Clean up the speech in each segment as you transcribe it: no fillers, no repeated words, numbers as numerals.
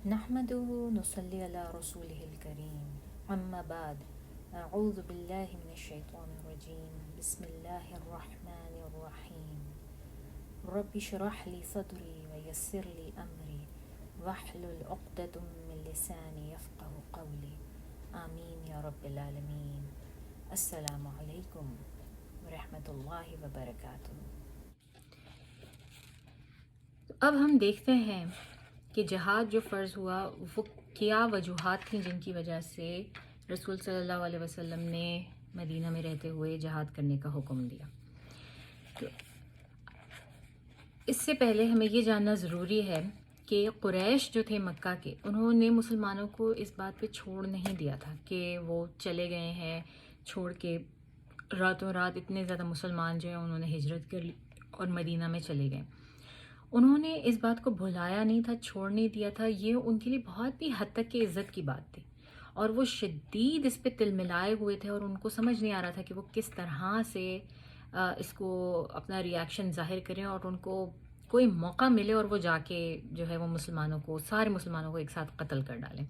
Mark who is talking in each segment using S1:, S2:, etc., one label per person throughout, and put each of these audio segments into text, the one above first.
S1: نحمده نصلي على رسوله الكريم أما بعد أعوذ بالله من الشيطان الرجيم بسم الله الرحمن الرحيم رب اشرح لي صدري ويسر لي أمري واحلل عقدة من لساني يفقه قولي آمين يا رب العالمين. السلام علیکم ورحمۃ اللہ وبرکاتہ. اب ہم دیکھتے ہیں کہ جہاد جو فرض ہوا وہ کیا وجوہات تھیں جن کی وجہ سے رسول صلی اللہ علیہ وسلم نے مدینہ میں رہتے ہوئے جہاد کرنے کا حکم دیا. تو اس سے پہلے ہمیں یہ جاننا ضروری ہے کہ قریش جو تھے مکہ کے، انہوں نے مسلمانوں کو اس بات پہ چھوڑ نہیں دیا تھا کہ وہ چلے گئے ہیں چھوڑ کے، راتوں رات اتنے زیادہ مسلمان جو ہیں انہوں نے ہجرت کر لی اور مدینہ میں چلے گئے. انہوں نے اس بات کو بھلایا نہیں تھا، چھوڑ نہیں دیا تھا. یہ ان کے لیے بہت ہی حد تک کی عزت کی بات تھی اور وہ شدید اس پہ تل ملائے ہوئے تھے اور ان کو سمجھ نہیں آ رہا تھا کہ وہ کس طرح سے اس کو اپنا ری ایکشن ظاہر کریں اور ان کو کوئی موقع ملے اور وہ جا کے جو ہے وہ مسلمانوں کو، سارے مسلمانوں کو ایک ساتھ قتل کر ڈالیں.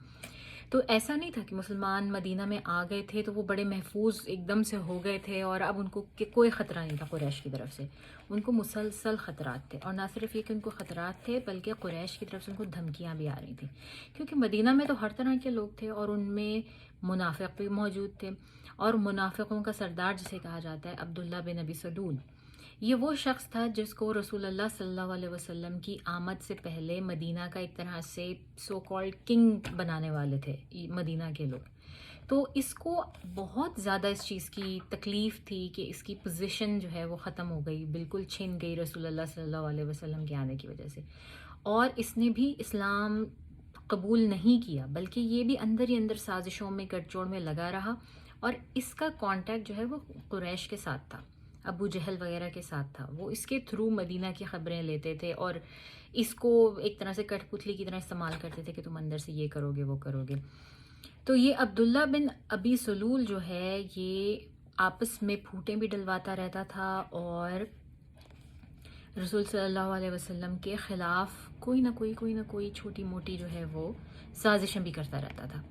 S1: تو ایسا نہیں تھا کہ مسلمان مدینہ میں آ گئے تھے تو وہ بڑے محفوظ ایک دم سے ہو گئے تھے اور اب ان کو کوئی خطرہ نہیں تھا قریش کی طرف سے. ان کو مسلسل خطرات تھے، اور نہ صرف یہ کہ ان کو خطرات تھے بلکہ قریش کی طرف سے ان کو دھمکیاں بھی آ رہی تھیں، کیونکہ مدینہ میں تو ہر طرح کے لوگ تھے اور ان میں منافق بھی موجود تھے. اور منافقوں کا سردار جسے کہا جاتا ہے عبداللہ بن ابی سلول، یہ وہ شخص تھا جس کو رسول اللہ صلی اللہ علیہ وسلم کی آمد سے پہلے مدینہ کا ایک طرح سے سو کالڈ کنگ بنانے والے تھے مدینہ کے لوگ. تو اس کو بہت زیادہ اس چیز کی تکلیف تھی کہ اس کی پوزیشن جو ہے وہ ختم ہو گئی، بالکل چھن گئی رسول اللہ صلی اللہ علیہ وسلم کے آنے کی وجہ سے. اور اس نے بھی اسلام قبول نہیں کیا بلکہ یہ بھی اندر ہی اندر سازشوں میں گٹھ جوڑ میں لگا رہا، اور اس کا کانٹیکٹ جو ہے وہ قریش کے ساتھ تھا، ابو جہل وغیرہ کے ساتھ تھا. وہ اس کے تھرو مدینہ کی خبریں لیتے تھے اور اس کو ایک طرح سے کٹھ پتلی کی طرح استعمال کرتے تھے کہ تم اندر سے یہ کرو گے وہ کرو گے. تو یہ عبداللہ بن ابی سلول جو ہے یہ آپس میں پھوٹیں بھی ڈلواتا رہتا تھا اور رسول صلی اللہ علیہ وسلم کے خلاف کوئی نہ کوئی چھوٹی موٹی جو ہے وہ سازشیں بھی کرتا رہتا تھا.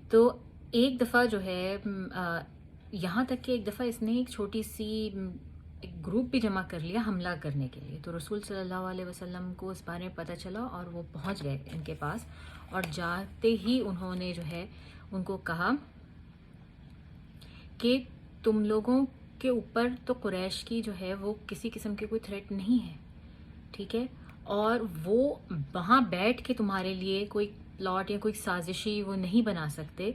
S1: تو ایک دفعہ جو ہے یہاں تک کہ ایک دفعہ اس نے ایک چھوٹی سی ایک گروپ بھی جمع کر لیا حملہ کرنے کے لیے. تو رسول صلی اللہ علیہ وسلم کو اس بارے میں پتہ چلا اور وہ پہنچ گئے ان کے پاس، اور جاتے ہی انہوں نے جو ہے ان کو کہا کہ تم لوگوں کے اوپر تو قریش کی جو ہے وہ کسی قسم کے کوئی تھریٹ نہیں ہے، ٹھیک ہے، اور وہ وہاں بیٹھ کے تمہارے لیے کوئی پلاٹ یا کوئی سازشی وہ نہیں بنا سکتے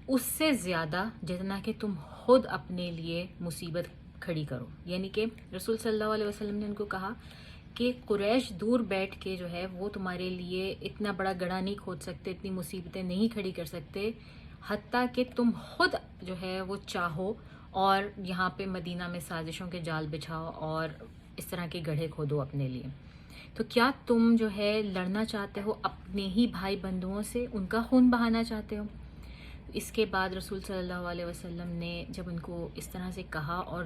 S1: اس سے زیادہ جتنا کہ تم خود اپنے لیے مصیبت کھڑی کرو. یعنی کہ رسول صلی اللہ علیہ وسلم نے ان کو کہا کہ قریش دور بیٹھ کے جو ہے وہ تمہارے لیے اتنا بڑا گڑھا نہیں کھود سکتے، اتنی مصیبتیں نہیں کھڑی کر سکتے، حتیٰ کہ تم خود جو ہے وہ چاہو اور یہاں پہ مدینہ میں سازشوں کے جال بچھاؤ اور اس طرح کے گڑھے کھودو اپنے لیے. تو کیا تم جو ہے لڑنا چاہتے ہو اپنے ہی بھائی بندھوؤں سے، ان کا خون بہانا چاہتے ہو؟ اس کے بعد رسول صلی اللہ علیہ وسلم نے جب ان کو اس طرح سے کہا، اور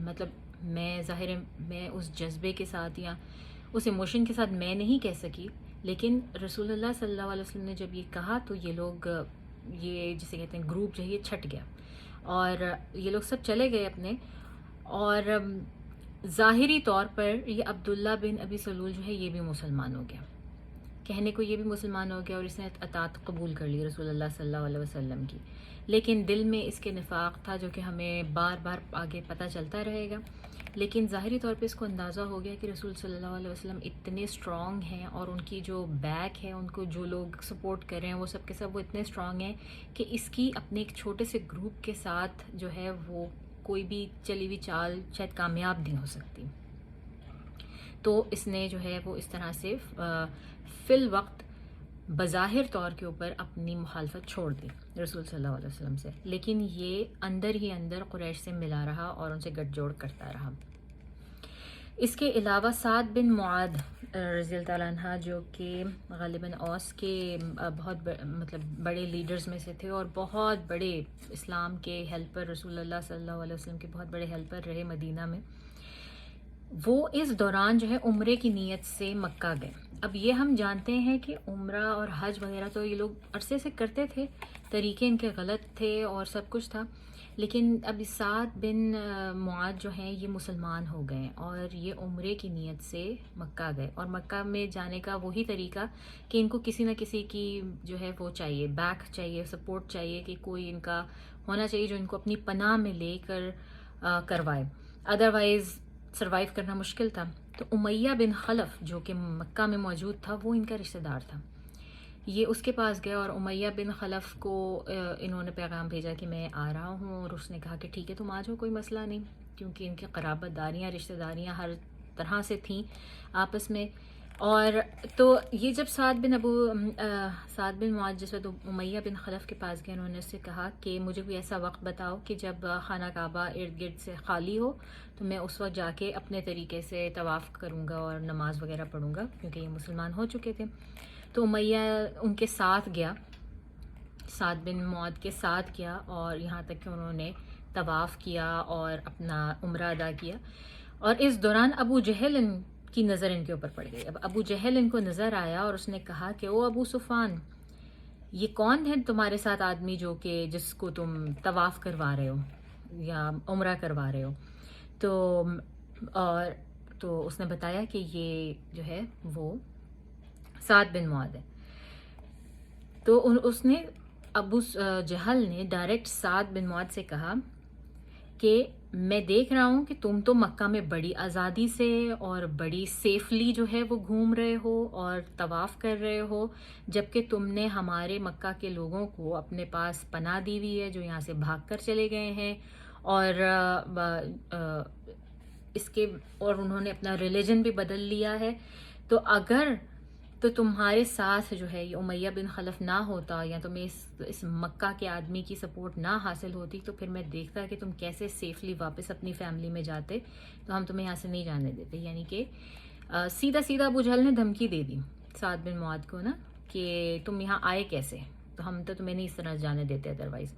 S1: مطلب میں ظاہر ہے میں اس جذبے کے ساتھ یا اس ایموشن کے ساتھ میں نہیں کہہ سکی، لیکن رسول اللہ صلی اللہ علیہ وسلم نے جب یہ کہا تو یہ لوگ، یہ جسے کہتے ہیں گروپ جو ہے یہ چھٹ گیا اور یہ لوگ سب چلے گئے اپنے. اور ظاہری طور پر یہ عبداللہ بن ابی سلول جو ہے یہ بھی مسلمان ہو گیا، کہنے کو یہ بھی مسلمان ہو گیا اور اس نے اطاعت قبول کر لی رسول اللہ صلی اللہ علیہ وسلم کی، لیکن دل میں اس کے نفاق تھا جو کہ ہمیں بار بار آگے پتہ چلتا رہے گا. لیکن ظاہری طور پہ اس کو اندازہ ہو گیا کہ رسول صلی اللہ علیہ وسلم اتنے اسٹرانگ ہیں اور ان کی جو بیک ہے، ان کو جو لوگ سپورٹ کر رہے ہیں وہ سب کے سب وہ اتنے اسٹرانگ ہیں کہ اس کی اپنے ایک چھوٹے سے گروپ کے ساتھ جو ہے وہ کوئی بھی چلی ہوئی چال شاید کامیاب نہیں ہو سکتی. تو اس نے جو ہے وہ اس طرح سے فی الوقت بظاہر طور کے اوپر اپنی مخالفت چھوڑ دی رسول صلی اللہ علیہ وسلم سے، لیکن یہ اندر ہی اندر قریش سے ملا رہا اور ان سے گٹھ جوڑ کرتا رہا. اس کے علاوہ سعد بن معاذ رضی اللہ تعالیٰ عنہ جو کہ غالباً اوس کے بہت مطلب بڑے لیڈرز میں سے تھے اور بہت بڑے اسلام کے ہیلپر، رسول اللہ صلی اللہ علیہ وسلم کے بہت بڑے ہیلپر رہے مدینہ میں، وہ اس دوران جو ہے عمرے کی نیت سے مکہ گئے. اب یہ ہم جانتے ہیں کہ عمرہ اور حج وغیرہ تو یہ لوگ عرصے سے کرتے تھے، طریقے ان کے غلط تھے اور سب کچھ تھا، لیکن اب سعد بن معاذ جو ہیں یہ مسلمان ہو گئے اور یہ عمرے کی نیت سے مکہ گئے. اور مکہ میں جانے کا وہی طریقہ کہ ان کو کسی نہ کسی کی جو ہے وہ چاہیے، بیک چاہیے، سپورٹ چاہیے، کہ کوئی ان کا ہونا چاہیے جو ان کو اپنی پناہ میں لے کر کروائے، ادروائز سروائیو کرنا مشکل تھا. تو امیہ بن خلف جو کہ مکہ میں موجود تھا وہ ان کا رشتہ دار تھا. یہ اس کے پاس گیا اور امیہ بن خلف کو انہوں نے پیغام بھیجا کہ میں آ رہا ہوں، اور اس نے کہا کہ ٹھیک ہے تم آ جاؤ، کوئی مسئلہ نہیں، کیونکہ ان کی قرابت داریاں، رشتہ داریاں ہر طرح سے تھیں آپس میں. اور تو یہ جب سعد بن معاذ جس وقت امیہ بن خلف کے پاس گئے، انہوں نے اس سے کہا کہ مجھے کوئی ایسا وقت بتاؤ کہ جب خانہ کعبہ ارد گرد سے خالی ہو تو میں اس وقت جا کے اپنے طریقے سے طواف کروں گا اور نماز وغیرہ پڑھوں گا، کیونکہ یہ مسلمان ہو چکے تھے. تو امیہ ان کے ساتھ گیا، سعد بن معاذ کے ساتھ گیا، اور یہاں تک کہ انہوں نے طواف کیا اور اپنا عمرہ ادا کیا. اور اس دوران ابو جہل کی نظر ان کے اوپر پڑ گئی. اب ابو جہل ان کو نظر آیا اور اس نے کہا کہ او ابو سفیان، یہ کون ہے تمہارے ساتھ آدمی جو کہ جس کو تم طواف کروا رہے ہو یا عمرہ کروا رہے ہو؟ تو اس نے بتایا کہ یہ جو ہے وہ سعد بن معاذ ہے. تو اس نے ابو جہل نے ڈائریکٹ سعد بن معاذ سے کہا کہ میں دیکھ رہا ہوں کہ تم تو مکہ میں بڑی آزادی سے اور بڑی سیفلی جو ہے وہ گھوم رہے ہو اور طواف کر رہے ہو، جبکہ تم نے ہمارے مکہ کے لوگوں کو اپنے پاس پناہ دی ہوئی ہے جو یہاں سے بھاگ کر چلے گئے ہیں، اور انہوں نے اپنا ریلیجن بھی بدل لیا ہے. تو اگر تو تمہارے ساتھ جو ہے یہ امیہ بن خلف نہ ہوتا یا تمہیں اس مکہ کے آدمی کی سپورٹ نہ حاصل ہوتی تو پھر میں دیکھتا کہ تم کیسے سیفلی واپس اپنی فیملی میں جاتے، تو ہم تمہیں یہاں سے نہیں جانے دیتے. یعنی کہ سیدھا ابو جہل نے دھمکی دے دی سعد بن معاذ کو نا، کہ تم یہاں آئے کیسے، تو ہم تو تمہیں نہیں اس طرح جانے دیتے ادروائز.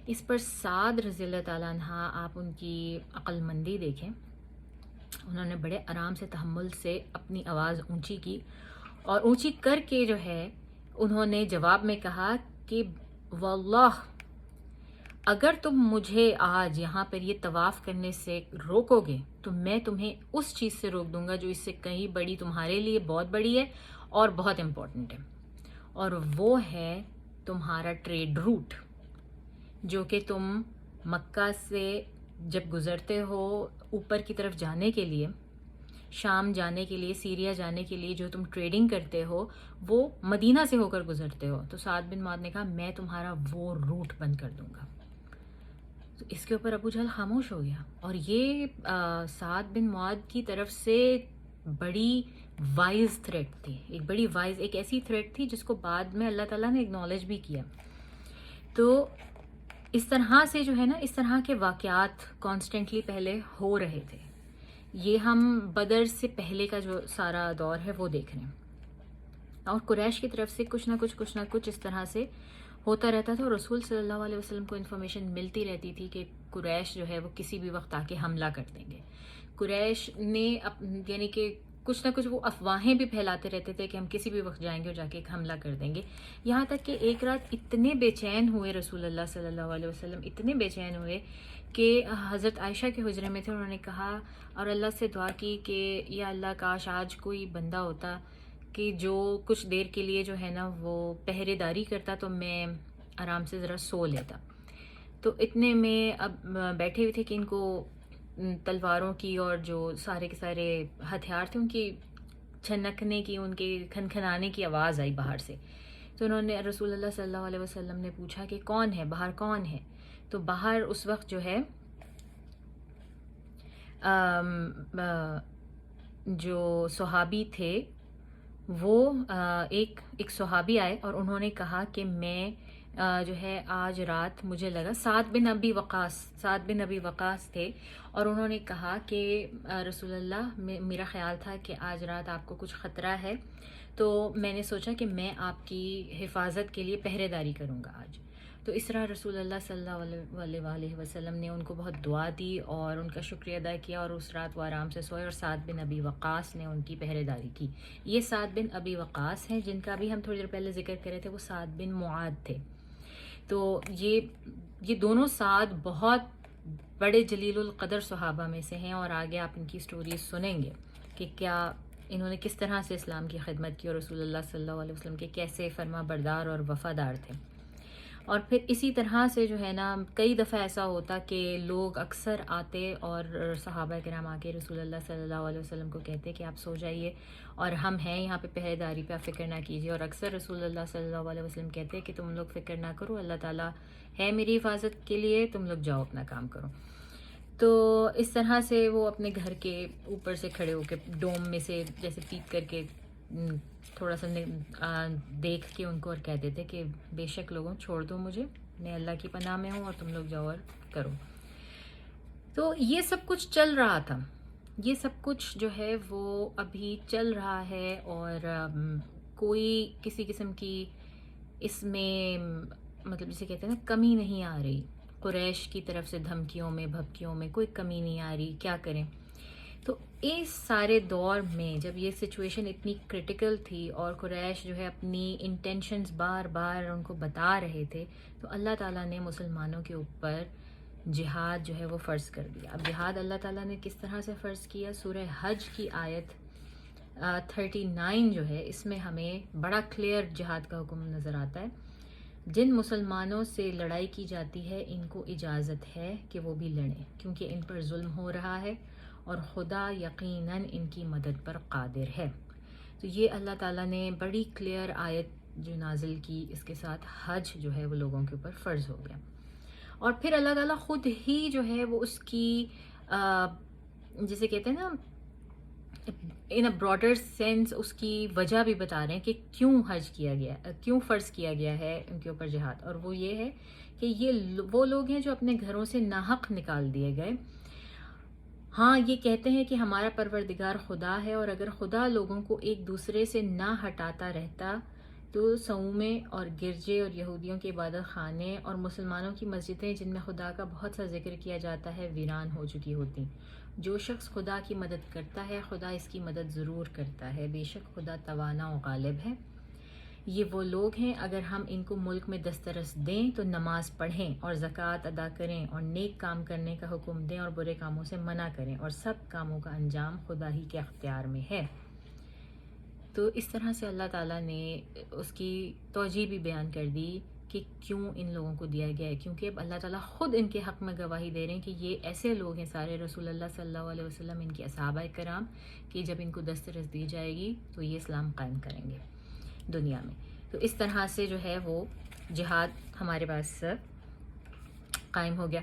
S1: اس پر سعد رضی اللہ تعالیٰ عنہ، آپ ان کی عقل مندی دیکھیں، انہوں نے بڑے آرام سے تحمل سے اپنی آواز اونچی کی، اور اونچی کر کے جو ہے انہوں نے جواب میں کہا کہ واللہ اگر تم مجھے آج یہاں پر یہ طواف کرنے سے روکو گے تو میں تمہیں اس چیز سے روک دوں گا جو اس سے کہیں بڑی تمہارے لیے بہت بڑی ہے اور بہت امپورٹنٹ ہے، اور وہ ہے تمہارا ٹریڈ روٹ، جو کہ تم مکہ سے جب گزرتے ہو اوپر کی طرف جانے کے لیے، شام جانے کے لیے، سیریا جانے کے لیے جو تم ٹریڈنگ کرتے ہو وہ مدینہ سے ہو کر گزرتے ہو. تو سعد بن معاذ نے کہا میں تمہارا وہ روٹ بند کر دوں گا. تو اس کے اوپر ابو جہل خاموش ہو گیا، اور یہ سعد بن معاذ کی طرف سے بڑی وائز تھریٹ تھی، ایک ایسی تھریٹ تھی جس کو بعد میں اللہ تعالیٰ نے اگنالج بھی کیا. تو اس طرح سے جو ہے نا، اس طرح کے واقعات کانسٹنٹلی پہلے ہو رہے تھے. یہ ہم بدر سے پہلے کا جو سارا دور ہے وہ دیکھ رہے ہیں، اور قریش کی طرف سے کچھ نہ کچھ اس طرح سے ہوتا رہتا تھا، اور رسول صلی اللہ علیہ وسلم کو انفارمیشن ملتی رہتی تھی کہ قریش جو ہے وہ کسی بھی وقت آ کے حملہ کر دیں گے. قریش نے یعنی کہ کچھ نہ کچھ وہ افواہیں بھی پھیلاتے رہتے تھے کہ ہم کسی بھی وقت جائیں گے اور جا کے ایک حملہ کر دیں گے. یہاں تک کہ ایک رات اتنے بے چین ہوئے رسول اللہ صلی اللہ علیہ وسلم، اتنے بے چین ہوئے کہ حضرت عائشہ کے حجرے میں تھے، انہوں نے کہا اور اللہ سے دعا کی کہ یا اللہ کاش آج کوئی بندہ ہوتا کہ جو کچھ دیر کے لیے جو ہے نا وہ پہرے داری کرتا تو میں آرام سے ذرا سو لیتا. تو اتنے میں اب بیٹھے ہوئے تھے کہ ان کو تلواروں کی اور جو سارے کے سارے ہتھیار تھے ان کی چھنکنے کی، ان کے کھنکھنانے کی آواز آئی باہر سے. تو انہوں نے رسول اللہ صلی اللہ علیہ وسلم نے پوچھا کہ کون ہے باہر، کون ہے؟ تو باہر اس وقت جو ہے جو صحابی تھے وہ ایک صحابی آئے اور انہوں نے کہا کہ میں جو ہے آج رات مجھے لگا سعد بن ابی وقاص تھے، اور انہوں نے کہا کہ رسول اللہ میرا خیال تھا کہ آج رات آپ کو کچھ خطرہ ہے، تو میں نے سوچا کہ میں آپ کی حفاظت کے لیے پہرے داری کروں گا آج. تو اس طرح رسول اللہ صلی اللہ علیہ وسلم نے ان کو بہت دعا دی اور ان کا شکریہ ادا کیا، اور اس رات وہ آرام سے سوئے، اور سعد بن ابی وقاص نے ان کی پہرے داری کی. یہ سعد بن ابی وقاص ہیں جن کا بھی ہم تھوڑی دیر پہلے ذکر کر رہے تھے، وہ سعد بن معاذ تھے. تو یہ دونوں سعد بہت بڑے جلیل القدر صحابہ میں سے ہیں، اور آگے آپ ان کی سٹوریز سنیں گے کہ کیا انہوں نے کس طرح سے اسلام کی خدمت کی اور رسول اللہ صلی اللہ علیہ وسلم کے کیسے فرما بردار اور وفادار تھے. اور پھر اسی طرح سے جو ہے نا کئی دفعہ ایسا ہوتا کہ لوگ اکثر آتے اور صحابہ کرام آ کے رسول اللہ صلی اللہ علیہ وسلم کو کہتے کہ آپ سو جائیے اور ہم ہیں یہاں پہ پہرے داری پہ، آپ فکر نہ کیجیے. اور اکثر رسول اللہ صلی اللہ علیہ وسلم کہتے کہ تم لوگ فکر نہ کرو، اللہ تعالیٰ ہے میری حفاظت کے لیے، تم لوگ جاؤ اپنا کام کرو. تو اس طرح سے وہ اپنے گھر کے اوپر سے کھڑے ہو کے ڈوم میں سے جیسے پیپ کر کے تھوڑا سا دیکھ کے ان کو اور کہہ دیتے کہ بے شک لوگوں چھوڑ دو مجھے، میں اللہ کی پناہ میں ہوں اور تم لوگ جاؤ اور کرو. تو یہ سب کچھ چل رہا تھا، یہ سب کچھ جو ہے وہ ابھی چل رہا ہے، اور کوئی کسی قسم کی اس میں مطلب جسے کہتے ہیں نا کمی نہیں آ رہی. قریش کی طرف سے دھمکیوں میں بھبکیوں میں کوئی کمی نہیں آ رہی. کیا کریں؟ تو اس سارے دور میں جب یہ سچویشن اتنی کرٹیکل تھی اور قریش جو ہے اپنی انٹینشنز بار بار ان کو بتا رہے تھے، تو اللہ تعالیٰ نے مسلمانوں کے اوپر جہاد جو ہے وہ فرض کر دیا. اب جہاد اللہ تعالیٰ نے کس طرح سے فرض کیا؟ سورہ حج کی آیت 39 جو ہے اس میں ہمیں بڑا کلیئر جہاد کا حکم نظر آتا ہے. جن مسلمانوں سے لڑائی کی جاتی ہے ان کو اجازت ہے کہ وہ بھی لڑیں، کیونکہ ان پر ظلم ہو رہا ہے اور خدا یقیناً ان کی مدد پر قادر ہے. تو یہ اللہ تعالیٰ نے بڑی کلیئر آیت جو نازل کی، اس کے ساتھ حج جو ہے وہ لوگوں کے اوپر فرض ہو گیا. اور پھر اللہ تعالیٰ خود ہی جو ہے وہ اس کی جسے کہتے ہیں نا ان اے براڈر سینس اس کی وجہ بھی بتا رہے ہیں کہ کیوں حج کیا گیا، کیوں فرض کیا گیا ہے ان کے اوپر جہاد. اور وہ یہ ہے کہ یہ وہ لوگ ہیں جو اپنے گھروں سے ناحق نکال دیے گئے. ہاں یہ کہتے ہیں کہ ہمارا پروردگار خدا ہے، اور اگر خدا لوگوں کو ایک دوسرے سے نہ ہٹاتا رہتا تو صومعے اور گرجے اور یہودیوں کے عبادت خانے اور مسلمانوں کی مسجدیں جن میں خدا کا بہت سا ذکر کیا جاتا ہے ویران ہو چکی ہوتی. جو شخص خدا کی مدد کرتا ہے خدا اس کی مدد ضرور کرتا ہے، بے شک خدا توانا و غالب ہے. یہ وہ لوگ ہیں اگر ہم ان کو ملک میں دسترس دیں تو نماز پڑھیں اور زکوٰۃ ادا کریں اور نیک کام کرنے کا حکم دیں اور برے کاموں سے منع کریں، اور سب کاموں کا انجام خدا ہی کے اختیار میں ہے. تو اس طرح سے اللہ تعالیٰ نے اس کی توجیہ بھی بیان کر دی کہ کیوں ان لوگوں کو دیا گیا ہے، کیونکہ اب اللہ تعالیٰ خود ان کے حق میں گواہی دے رہے ہیں کہ یہ ایسے لوگ ہیں سارے رسول اللہ صلی اللہ علیہ وسلم ان کے صحابہ کرام کہ جب ان کو دسترس دی جائے گی تو یہ اسلام قائم کریں گے دنیا میں. تو اس طرح سے جو ہے وہ جہاد ہمارے پاس قائم ہو گیا.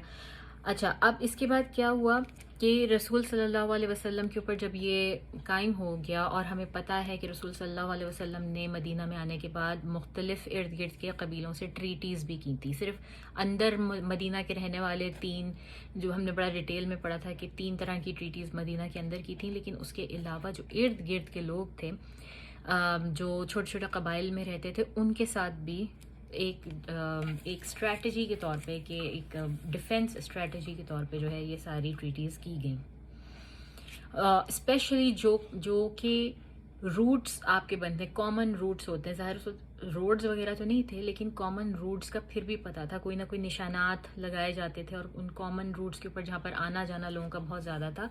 S1: اچھا، اب اس کے بعد کیا ہوا کہ رسول صلی اللہ علیہ وسلم کے اوپر جب یہ قائم ہو گیا، اور ہمیں پتہ ہے کہ رسول صلی اللہ علیہ وسلم نے مدینہ میں آنے کے بعد مختلف ارد گرد کے قبیلوں سے ٹریٹیز بھی کی تھی. صرف اندر مدینہ کے رہنے والے 3 جو ہم نے بڑا ڈیٹیل میں پڑھا تھا کہ 3 طرح کی ٹریٹیز مدینہ کے اندر کی تھیں، لیکن اس کے علاوہ جو ارد گرد کے لوگ تھے جو چھوٹے چھوٹے قبائل میں رہتے تھے ان کے ساتھ بھی ایک اسٹریٹجی کے طور پہ، کہ ایک ڈیفنس اسٹریٹجی کے طور پہ جو ہے یہ ساری ٹریٹیز کی گئیں. اسپیشلی جو کہ روٹس آپ کے بنتے ہیں، کامن روٹس ہوتے ہیں. ظاہر روڈز وغیرہ تو نہیں تھے لیکن کامن روٹس کا پھر بھی پتہ تھا، کوئی نہ کوئی نشانات لگائے جاتے تھے، اور ان کامن روٹس کے اوپر جہاں پر آنا جانا لوگوں کا بہت زیادہ تھا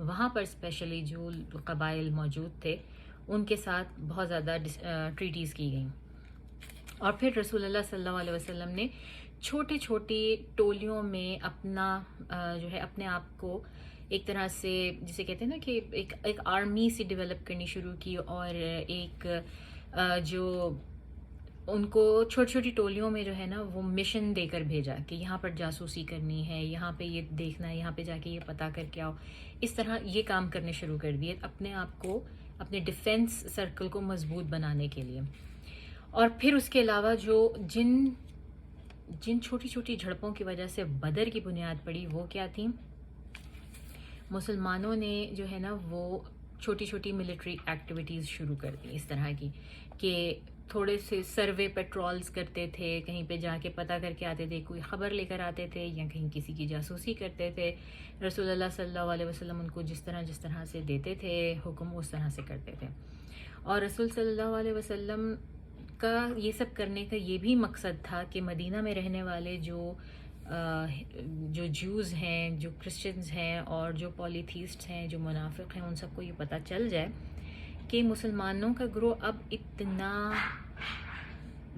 S1: وہاں پر اسپیشلی جو قبائل موجود تھے ان کے ساتھ بہت زیادہ ٹریٹیز کی گئیں. اور پھر رسول اللہ صلی اللہ علیہ وسلم نے چھوٹی چھوٹی ٹولیوں میں اپنا جو ہے اپنے آپ کو ایک طرح سے جسے کہتے ہیں نا کہ ایک آرمی سی ڈیولپ کرنی شروع کی، اور ایک جو ان کو چھوٹی چھوٹی ٹولیوں میں جو ہے نا وہ مشن دے کر بھیجا کہ یہاں پر جاسوسی کرنی ہے، یہاں پہ یہ دیکھنا ہے، یہاں پہ جا کے یہ پتہ کر کے آؤ. اس طرح یہ کام کرنے شروع کر دیے اپنے آپ کو، اپنے ڈیفنس سرکل کو مضبوط بنانے کے لیے. اور پھر اس کے علاوہ جن چھوٹی چھوٹی جھڑپوں کی وجہ سے بدر کی بنیاد پڑی وہ کیا تھیں؟ مسلمانوں نے جو ہے نا وہ چھوٹی چھوٹی ملٹری ایکٹیویٹیز شروع کر دی اس طرح کی کہ تھوڑے سے سروے پیٹرولز کرتے تھے، کہیں پہ جا کے پتہ کر کے آتے تھے، کوئی خبر لے کر آتے تھے یا کہیں کسی کی جاسوسی کرتے تھے. رسول اللہ صلی اللہ علیہ وسلم ان کو جس طرح سے دیتے تھے حکم، اس طرح سے کرتے تھے. اور رسول صلی اللہ علیہ وسلم کا یہ سب کرنے کا یہ بھی مقصد تھا کہ مدینہ میں رہنے والے جو جوز ہیں، جو کرسچنز ہیں اور جو پولیتھیسٹ ہیں، جو منافق ہیں، ان سب کو یہ پتہ چل جائے کہ مسلمانوں کا گروہ اب اتنا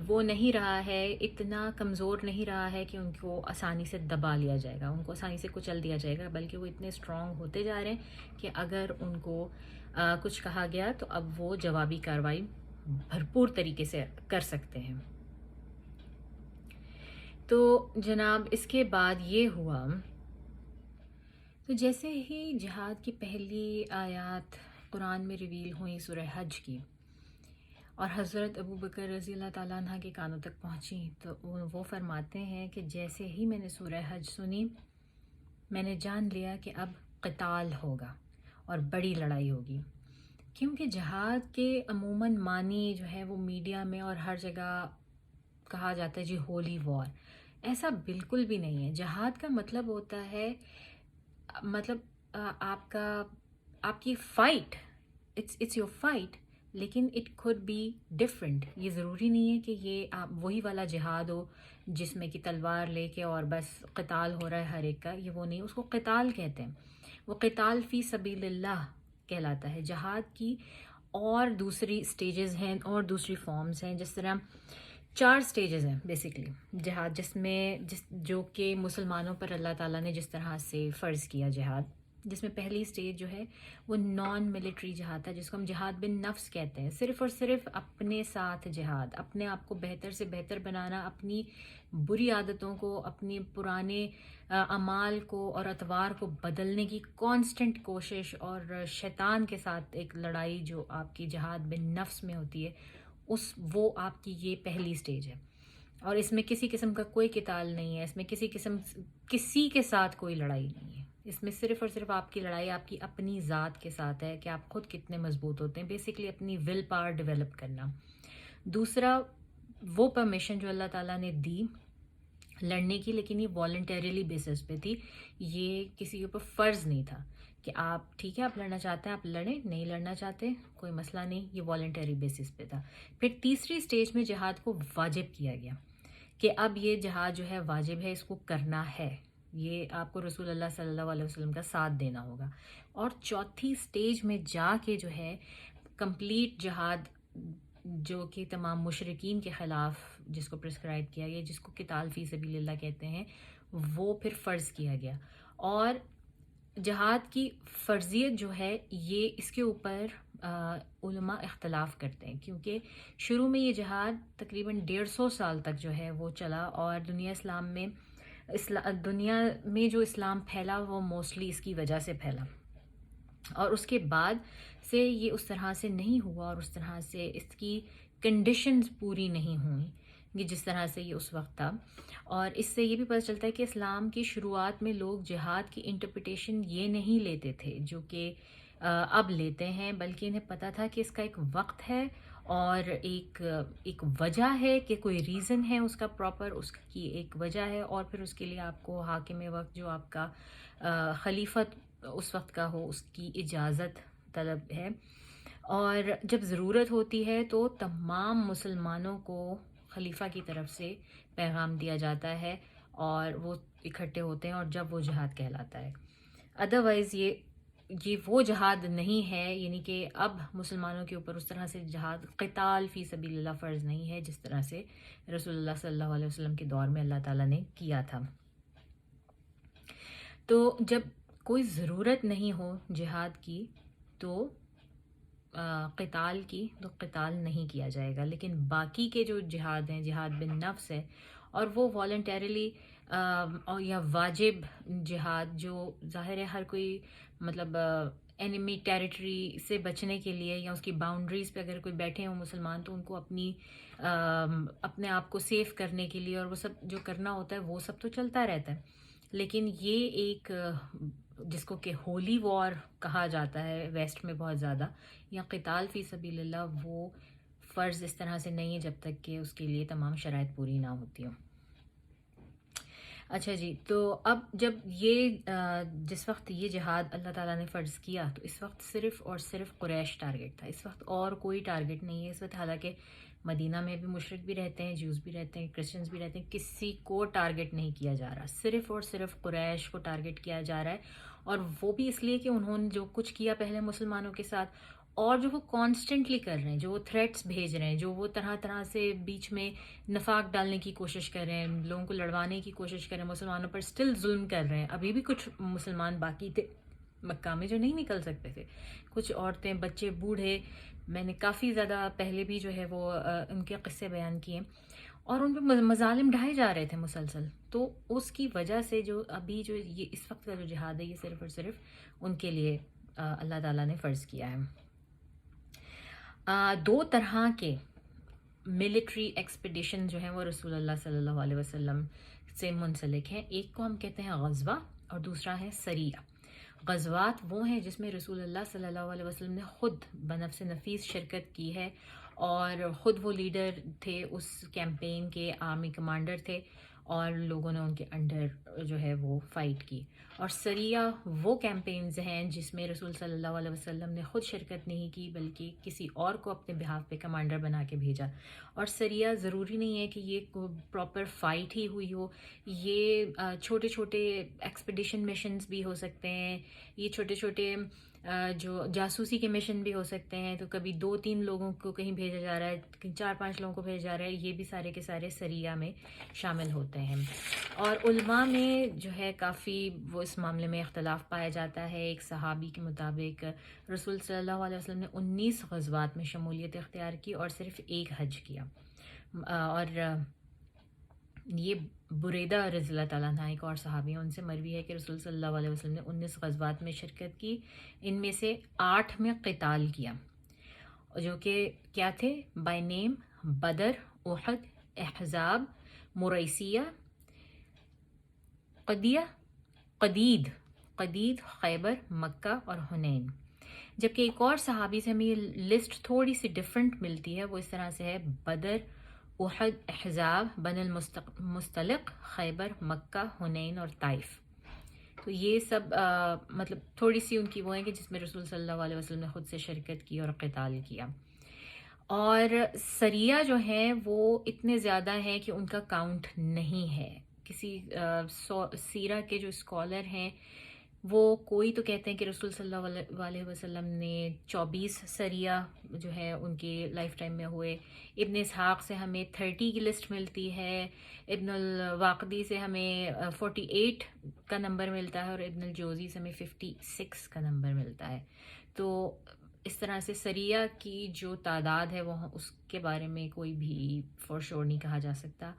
S1: وہ نہیں رہا ہے، اتنا کمزور نہیں رہا ہے کہ ان کو آسانی سے دبا لیا جائے گا، ان کو آسانی سے کچل دیا جائے گا، بلکہ وہ اتنے اسٹرانگ ہوتے جا رہے ہیں کہ اگر ان کو کچھ کہا گیا تو اب وہ جوابی کارروائی بھرپور طریقے سے کر سکتے ہیں. تو جناب اس کے بعد یہ ہوا، تو جیسے ہی جہاد کی پہلی آیات قرآن میں ریویل ہوئیں سورہ حج کی اور حضرت ابو بکر رضی اللہ تعالیٰ عنہ کے کانوں تک پہنچی، تو وہ فرماتے ہیں کہ جیسے ہی میں نے سورہ حج سنی، میں نے جان لیا کہ اب قتال ہوگا اور بڑی لڑائی ہوگی. کیونکہ جہاد کے عموماً معنی جو ہے وہ میڈیا میں اور ہر جگہ کہا جاتا ہے جی ہولی وار. ایسا بالکل بھی نہیں ہے. جہاد کا مطلب ہوتا ہے، مطلب آپ کی فائٹ، اٹس یور فائٹ، لیکن اٹ could بی ڈفرینٹ. یہ ضروری نہیں ہے کہ یہ آپ وہی والا جہاد ہو جس میں کہ تلوار لے کے اور بس قتال ہو رہا ہے ہر ایک کا. یہ وہ نہیں، اس کو قتال کہتے ہیں. وہ قتال فی سبیل اللہ کہلاتا ہے. جہاد کی اور دوسری سٹیجز ہیں اور دوسری فارمز ہیں. جس طرح 4 سٹیجز ہیں بیسیکلی جہاد، جو کہ مسلمانوں پر اللہ تعالیٰ نے جس طرح سے فرض کیا جہاد. جس میں پہلی سٹیج جو ہے وہ نان ملٹری جہاد ہے، جس کو ہم جہاد بن نفس کہتے ہیں. صرف اور صرف اپنے ساتھ جہاد، اپنے آپ کو بہتر سے بہتر بنانا، اپنی بری عادتوں کو، اپنے پرانے اعمال کو اور اطوار کو بدلنے کی کانسٹنٹ کوشش، اور شیطان کے ساتھ ایک لڑائی جو آپ کی جہاد بن نفس میں ہوتی ہے، وہ آپ کی یہ پہلی سٹیج ہے. اور اس میں کسی قسم کا کوئی قتال نہیں ہے، اس میں کسی کے ساتھ کوئی لڑائی نہیں ہے. اس میں صرف اور صرف آپ کی لڑائی آپ کی اپنی ذات کے ساتھ ہے کہ آپ خود کتنے مضبوط ہوتے ہیں، بیسیکلی اپنی ول پاور ڈیولپ کرنا. دوسرا، وہ پرمیشن جو اللہ تعالیٰ نے دی لڑنے کی، لیکن یہ والنٹیریلی بیسس پہ تھی. یہ کسی کے اوپر فرض نہیں تھا کہ آپ ٹھیک ہے آپ لڑنا چاہتے ہیں آپ لڑیں، نہیں لڑنا چاہتے کوئی مسئلہ نہیں. یہ والنٹری بیسس پہ تھا. پھر تیسری سٹیج میں جہاد کو واجب کیا گیا کہ اب یہ جہاد جو ہے واجب ہے، اس کو کرنا ہے. یہ آپ کو رسول اللہ صلی اللہ علیہ وسلم کا ساتھ دینا ہوگا. اور چوتھی سٹیج میں جا کے جو ہے کمپلیٹ جہاد، جو کہ تمام مشرکین کے خلاف جس کو پرسکرائب کیا گیا، جس کو قتال فی سبیل اللہ کہتے ہیں، وہ پھر فرض کیا گیا. اور جہاد کی فرضیت جو ہے یہ اس کے اوپر علماء اختلاف کرتے ہیں، کیونکہ شروع میں یہ جہاد تقریباً 150 سال تک جو ہے وہ چلا. اور دنیا میں جو اسلام پھیلا وہ موسٹلی اس کی وجہ سے پھیلا. اور اس کے بعد سے یہ اس طرح سے نہیں ہوا، اور اس طرح سے اس کی کنڈیشنز پوری نہیں ہوئیں یہ جس طرح سے یہ اس وقت تھا. اور اس سے یہ بھی پتہ چلتا ہے کہ اسلام کی شروعات میں لوگ جہاد کی انٹرپریٹیشن یہ نہیں لیتے تھے جو کہ اب لیتے ہیں، بلکہ انہیں پتہ تھا کہ اس کا ایک وقت ہے اور ایک وجہ ہے، کہ کوئی ریزن ہے اس کا پراپر، اس کی ایک وجہ ہے. اور پھر اس کے لیے آپ کو حاکم وقت جو آپ کا خلیفت اس وقت کا ہو، اس کی اجازت طلب ہے. اور جب ضرورت ہوتی ہے تو تمام مسلمانوں کو خلیفہ کی طرف سے پیغام دیا جاتا ہے اور وہ اکٹھے ہوتے ہیں، اور جب وہ جہاد کہلاتا ہے. ادروائز یہ وہ جہاد نہیں ہے، یعنی کہ اب مسلمانوں کے اوپر اس طرح سے جہاد قتال فی سبیل اللہ فرض نہیں ہے جس طرح سے رسول اللہ صلی اللہ علیہ وسلم کے دور میں اللہ تعالیٰ نے کیا تھا. تو جب کوئی ضرورت نہیں ہو جہاد کی تو قتال کی، تو قتال نہیں کیا جائے گا. لیکن باقی کے جو جہاد ہیں، جہاد بن نفس ہے، اور وہ والنٹیرلی یا واجب جہاد، جو ظاہر ہے ہر کوئی مطلب اینیمی ٹیریٹری سے بچنے کے لیے یا اس کی باؤنڈریز پہ اگر کوئی بیٹھے ہوں مسلمان، تو ان کو اپنے آپ کو سیف کرنے کے لیے اور وہ سب جو کرنا ہوتا ہے وہ سب تو چلتا رہتا ہے. لیکن یہ ایک جس کو کہ ہولی وار کہا جاتا ہے ویسٹ میں بہت زیادہ، یا قتال فی سبیل اللہ، وہ فرض اس طرح سے نہیں ہے جب تک کہ اس کے لیے تمام شرائط پوری نہ ہوتی ہوں. اچھا جی، تو اب جب جس وقت یہ جہاد اللہ تعالیٰ نے فرض کیا تو اس وقت صرف اور صرف قریش ٹارگٹ تھا. اس وقت اور کوئی ٹارگٹ نہیں ہے اس وقت. حالانکہ مدینہ میں بھی مشرک بھی رہتے ہیں، جوز بھی رہتے ہیں، کرسچنز بھی رہتے ہیں، کسی کو ٹارگٹ نہیں کیا جا رہا، صرف اور صرف قریش کو ٹارگٹ کیا جا رہا ہے. اور وہ بھی اس لیے کہ انہوں نے جو کچھ کیا پہلے مسلمانوں کے ساتھ، اور جو وہ کانسٹنٹلی کر رہے ہیں، جو وہ تھریٹس بھیج رہے ہیں، جو وہ طرح طرح سے بیچ میں نفاق ڈالنے کی کوشش کر رہے ہیں، لوگوں کو لڑوانے کی کوشش کر رہے ہیں، مسلمانوں پر سٹل ظلم کر رہے ہیں. ابھی بھی کچھ مسلمان باقی تھے مکہ میں جو نہیں نکل سکتے تھے، کچھ عورتیں، بچے، بوڑھے. میں نے کافی زیادہ پہلے بھی جو ہے وہ ان کے قصے بیان کیے، اور ان پہ مظالم ڈھائے جا رہے تھے مسلسل. تو اس کی وجہ سے جو ابھی جو یہ اس وقت کا جو جہاد ہے یہ صرف اور صرف ان کے لیے اللہ تعالیٰ نے فرض کیا ہے. دو طرح کے ملٹری ایکسپیڈیشن جو ہیں وہ رسول اللہ صلی اللہ علیہ وسلم سے منسلک ہیں. ایک کو ہم کہتے ہیں غزوہ اور دوسرا ہے سریہ. غزوات وہ ہیں جس میں رسول اللہ صلی اللہ علیہ وسلم نے خود بنفس نفیس شرکت کی ہے، اور خود وہ لیڈر تھے اس کیمپین کے، آرمی کمانڈر تھے، اور لوگوں نے ان کے انڈر جو ہے وہ فائٹ کی. اور سریہ وہ کیمپینز ہیں جس میں رسول صلی اللہ علیہ وسلم نے خود شرکت نہیں کی بلکہ کسی اور کو اپنے بہاف پہ کمانڈر بنا کے بھیجا. اور سریہ ضروری نہیں ہے کہ یہ پراپر فائٹ ہی ہوئی ہو، یہ چھوٹے چھوٹے ایکسپیڈیشن مشنز بھی ہو سکتے ہیں، یہ چھوٹے چھوٹے جو جاسوسی کے مشن بھی ہو سکتے ہیں. تو کبھی 2-3 لوگوں کو کہیں بھیجا جا رہا ہے، کہیں 4-5 لوگوں کو بھیجا جا رہا ہے، یہ بھی سارے کے سارے سریہ میں شامل ہوتے ہیں. اور علماء میں جو ہے کافی وہ اس معاملے میں اختلاف پایا جاتا ہے. ایک صحابی کے مطابق رسول صلی اللہ علیہ وسلم نے 19 غزوات میں شمولیت اختیار کی اور صرف ایک حج کیا. اور یہ بریدہ رضی اللہ تعالیٰ عنہ ایک اور صحابی ہیں، ان سے مروی ہے کہ رسول صلی اللہ علیہ وسلم نے 19 غزوات میں شرکت کی، ان میں سے 8 میں قتال کیا، جو کہ کیا تھے بائی نیم: بدر، احد، احزاب، مریسیہ، قدید، خیبر، مکہ اور حنین. جبکہ ایک اور صحابی سے ہمیں یہ لسٹ تھوڑی سی ڈفرینٹ ملتی ہے، وہ اس طرح سے ہے: بدر، احد، احزاب، بن المستلق، خیبر، مکہ، حنین اور طائف. تو یہ سب مطلب تھوڑی سی ان کی وہ ہیں کہ جس میں رسول صلی اللہ علیہ وسلم نے خود سے شرکت کی اور قتال کیا. اور سریہ جو ہیں وہ اتنے زیادہ ہیں کہ ان کا کاؤنٹ نہیں ہے. کسی سیرہ کے جو اسکالر ہیں وہ کوئی تو کہتے ہیں کہ رسول صلی اللہ علیہ وسلم نے 24 سریہ جو ہے ان کی لائف ٹائم میں ہوئے. ابن اسحاق سے ہمیں 30 کی لسٹ ملتی ہے، ابن الواقدی سے ہمیں 48 کا نمبر ملتا ہے، اور ابن الجوزی سے ہمیں 56 کا نمبر ملتا ہے. تو اس طرح سے سریہ کی جو تعداد ہے وہ اس کے بارے میں کوئی بھی فور شور نہیں کہا جا سکتا.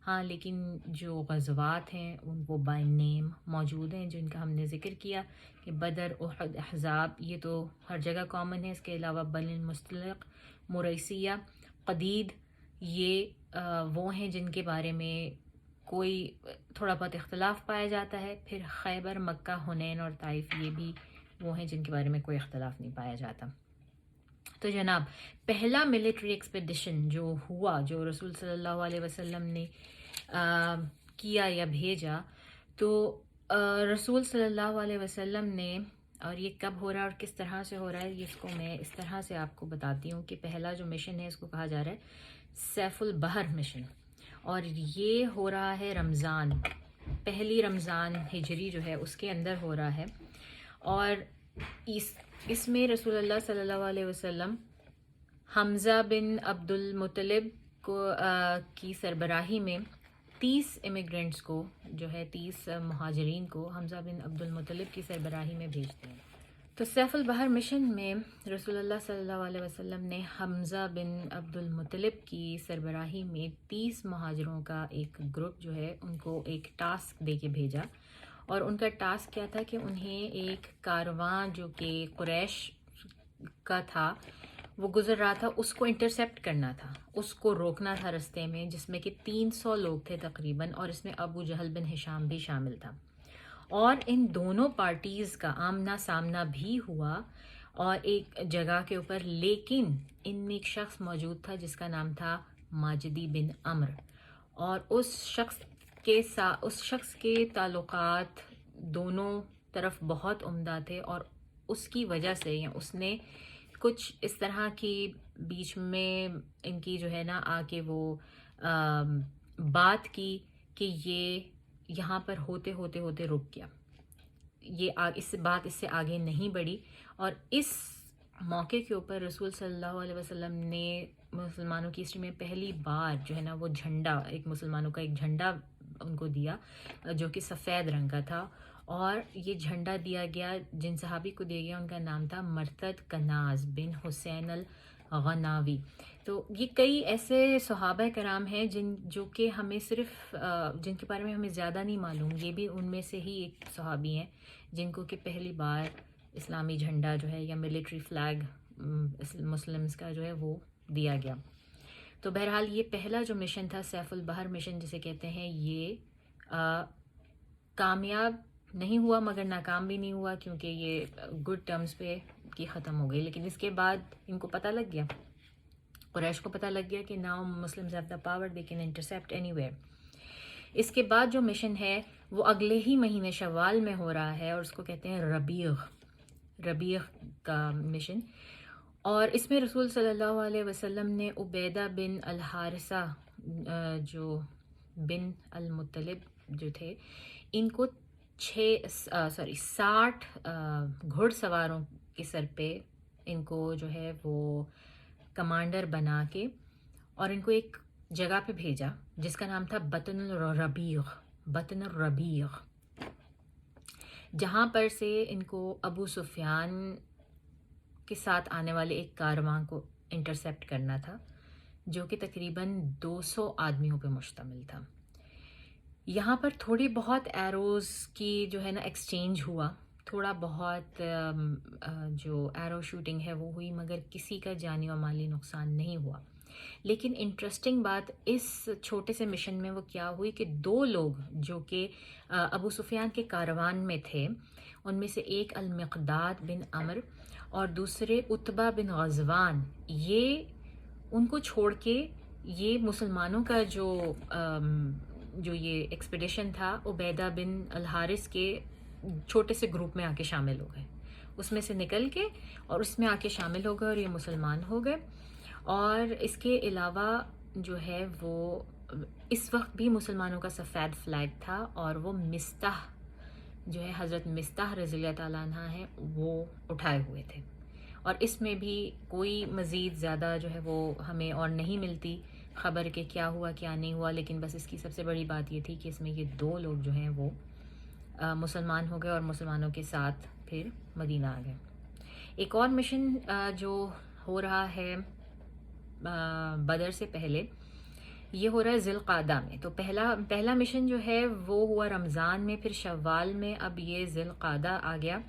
S1: ہاں لیکن جو غزوات ہیں ان وہ بائی نیم موجود ہیں، جن کا ہم نے ذکر کیا کہ بدر، احد، احزاب، یہ تو ہر جگہ کامن ہے. اس کے علاوہ بن المستلق، مریسیہ، قدید، یہ وہ ہیں جن کے بارے میں کوئی تھوڑا بہت اختلاف پایا جاتا ہے. پھر خیبر، مکہ، حنین اور طائف یہ بھی وہ ہیں جن کے بارے میں کوئی اختلاف نہیں پایا جاتا. تو جناب، پہلا ملٹری ایکسپیڈیشن جو ہوا، جو رسول صلی اللہ علیہ وسلم نے کیا یا بھیجا، تو رسول صلی اللہ علیہ وسلم نے، اور یہ کب ہو رہا ہے اور کس طرح سے ہو رہا ہے، اس کو میں اس طرح سے آپ کو بتاتی ہوں کہ پہلا جو مشن ہے اس کو کہا جا رہا ہے سیف البحر مشن، اور یہ ہو رہا ہے رمضان، پہلی رمضان ہجری جو ہے اس کے اندر ہو رہا ہے. اور اس میں رسول اللہ صلی اللہ علیہ وسلم حمزہ بن عبد المطلب کی سربراہی میں 30 امیگرینٹس کو جو ہے 30 مہاجرین کو حمزہ بن عبد المطلب کی سربراہی میں بھیجتے ہیں. تو سیف البحر مشن میں رسول اللہ صلی اللہ علیہ وسلم نے حمزہ بن عبد المطلب کی سربراہی میں 30 مہاجروں کا ایک گروپ جو ہے ان کو ایک ٹاسک دے کے بھیجا. اور ان کا ٹاسک کیا تھا کہ انہیں ایک کارواں جو کہ قریش کا تھا وہ گزر رہا تھا، اس کو انٹرسیپٹ کرنا تھا، اس کو روکنا تھا رستے میں، جس میں کہ 300 لوگ تھے تقریباً، اور اس میں ابو جہل بن ہشام بھی شامل تھا. اور ان دونوں پارٹیز کا آمنا سامنا بھی ہوا، اور ایک جگہ کے اوپر، لیکن ان میں ایک شخص موجود تھا جس کا نام تھا ماجدی بن عمر، اور اس شخص کے تعلقات دونوں طرف بہت عمدہ تھے، اور اس کی وجہ سے یا اس نے کچھ اس طرح کی بیچ میں ان کی جو ہے نا آ کے وہ بات کی کہ یہ یہاں پر ہوتے ہوتے ہوتے رک گیا، اس سے آگے نہیں بڑھی، اور اس موقع کے اوپر رسول صلی اللہ علیہ وسلم نے مسلمانوں کی ہسٹری میں پہلی بار جو ہے نا وہ جھنڈا، ایک مسلمانوں کا ایک جھنڈا ان کو دیا جو کہ سفید رنگ کا تھا، اور یہ جھنڈا دیا گیا جن صحابی کو دیا گیا ان کا نام تھا مرتد کناز بن حسین الغناوی۔ تو یہ کئی ایسے صحابہ کرام ہیں جو کہ ہمیں صرف جن کے بارے میں ہمیں زیادہ نہیں معلوم، یہ بھی ان میں سے ہی ایک صحابی ہیں جن کو کہ پہلی بار اسلامی جھنڈا جو ہے یا ملٹری فلیگ مسلمز کا جو ہے وہ دیا گیا۔ تو بہرحال یہ پہلا جو مشن تھا سیف البحر مشن جسے کہتے ہیں، یہ کامیاب نہیں ہوا مگر ناکام بھی نہیں ہوا، کیونکہ یہ گڈ ٹرمز پہ کی ختم ہو گئی، لیکن اس کے بعد ان کو پتہ لگ گیا، قریش کو پتہ لگ گیا کہ now Muslims have the power they can intercept anywhere. اس کے بعد جو مشن ہے وہ اگلے ہی مہینے شوال میں ہو رہا ہے، اور اس کو کہتے ہیں ربیع کا مشن، اور اس میں رسول صلی اللہ علیہ وسلم نے عبیدہ بن الحارثہ جو بن المطلب جو تھے، ان کو 60 گھڑ سواروں کے سر پہ ان کو جو ہے وہ کمانڈر بنا کے، اور ان کو ایک جگہ پہ بھیجا جس کا نام تھا بطن الربیع، جہاں پر سے ان کو ابو سفیان کے ساتھ آنے والے ایک کارواں کو انٹرسیپٹ کرنا تھا، جو کہ تقریباً 200 آدمیوں پہ مشتمل تھا۔ یہاں پر تھوڑی بہت ایروز کی جو ہے نا ایکسچینج ہوا، تھوڑا بہت جو ایرو شوٹنگ ہے وہ ہوئی، مگر کسی کا جانی و مالی نقصان نہیں ہوا۔ لیکن انٹرسٹنگ بات اس چھوٹے سے مشن میں وہ کیا ہوئی کہ 2 لوگ جو کہ ابو سفیان کے کاروان میں تھے، ان میں سے ایک المقداد بن عمر اور دوسرے عتبہ بن غزوان، یہ ان کو چھوڑ کے یہ مسلمانوں کا جو یہ ایکسپیڈیشن تھا عبیدہ بن الحارث کے چھوٹے سے گروپ میں آ کے شامل ہو گئے، اس میں سے نکل کے اور اس میں آ کے شامل ہو گئے اور یہ مسلمان ہو گئے۔ اور اس کے علاوہ جو ہے وہ اس وقت بھی مسلمانوں کا سفید فلیگ تھا، اور وہ مستح جو ہے حضرت مستح رضی اللہ تعالیٰ عنہ ہے وہ اٹھائے ہوئے تھے، اور اس میں بھی کوئی مزید زیادہ جو ہے وہ ہمیں اور نہیں ملتی خبر کہ کیا ہوا کیا نہیں ہوا، لیکن بس اس کی سب سے بڑی بات یہ تھی کہ اس میں یہ 2 لوگ جو ہیں وہ مسلمان ہو گئے اور مسلمانوں کے ساتھ پھر مدینہ آ گئے۔ ایک اور مشن جو ہو رہا ہے بدر سے پہلے، یہ ہو رہا ہے ذی القعدہ میں۔ تو پہلا مشن جو ہے وہ ہوا رمضان میں، پھر شوال میں، اب یہ ذی القعدہ آ گیا،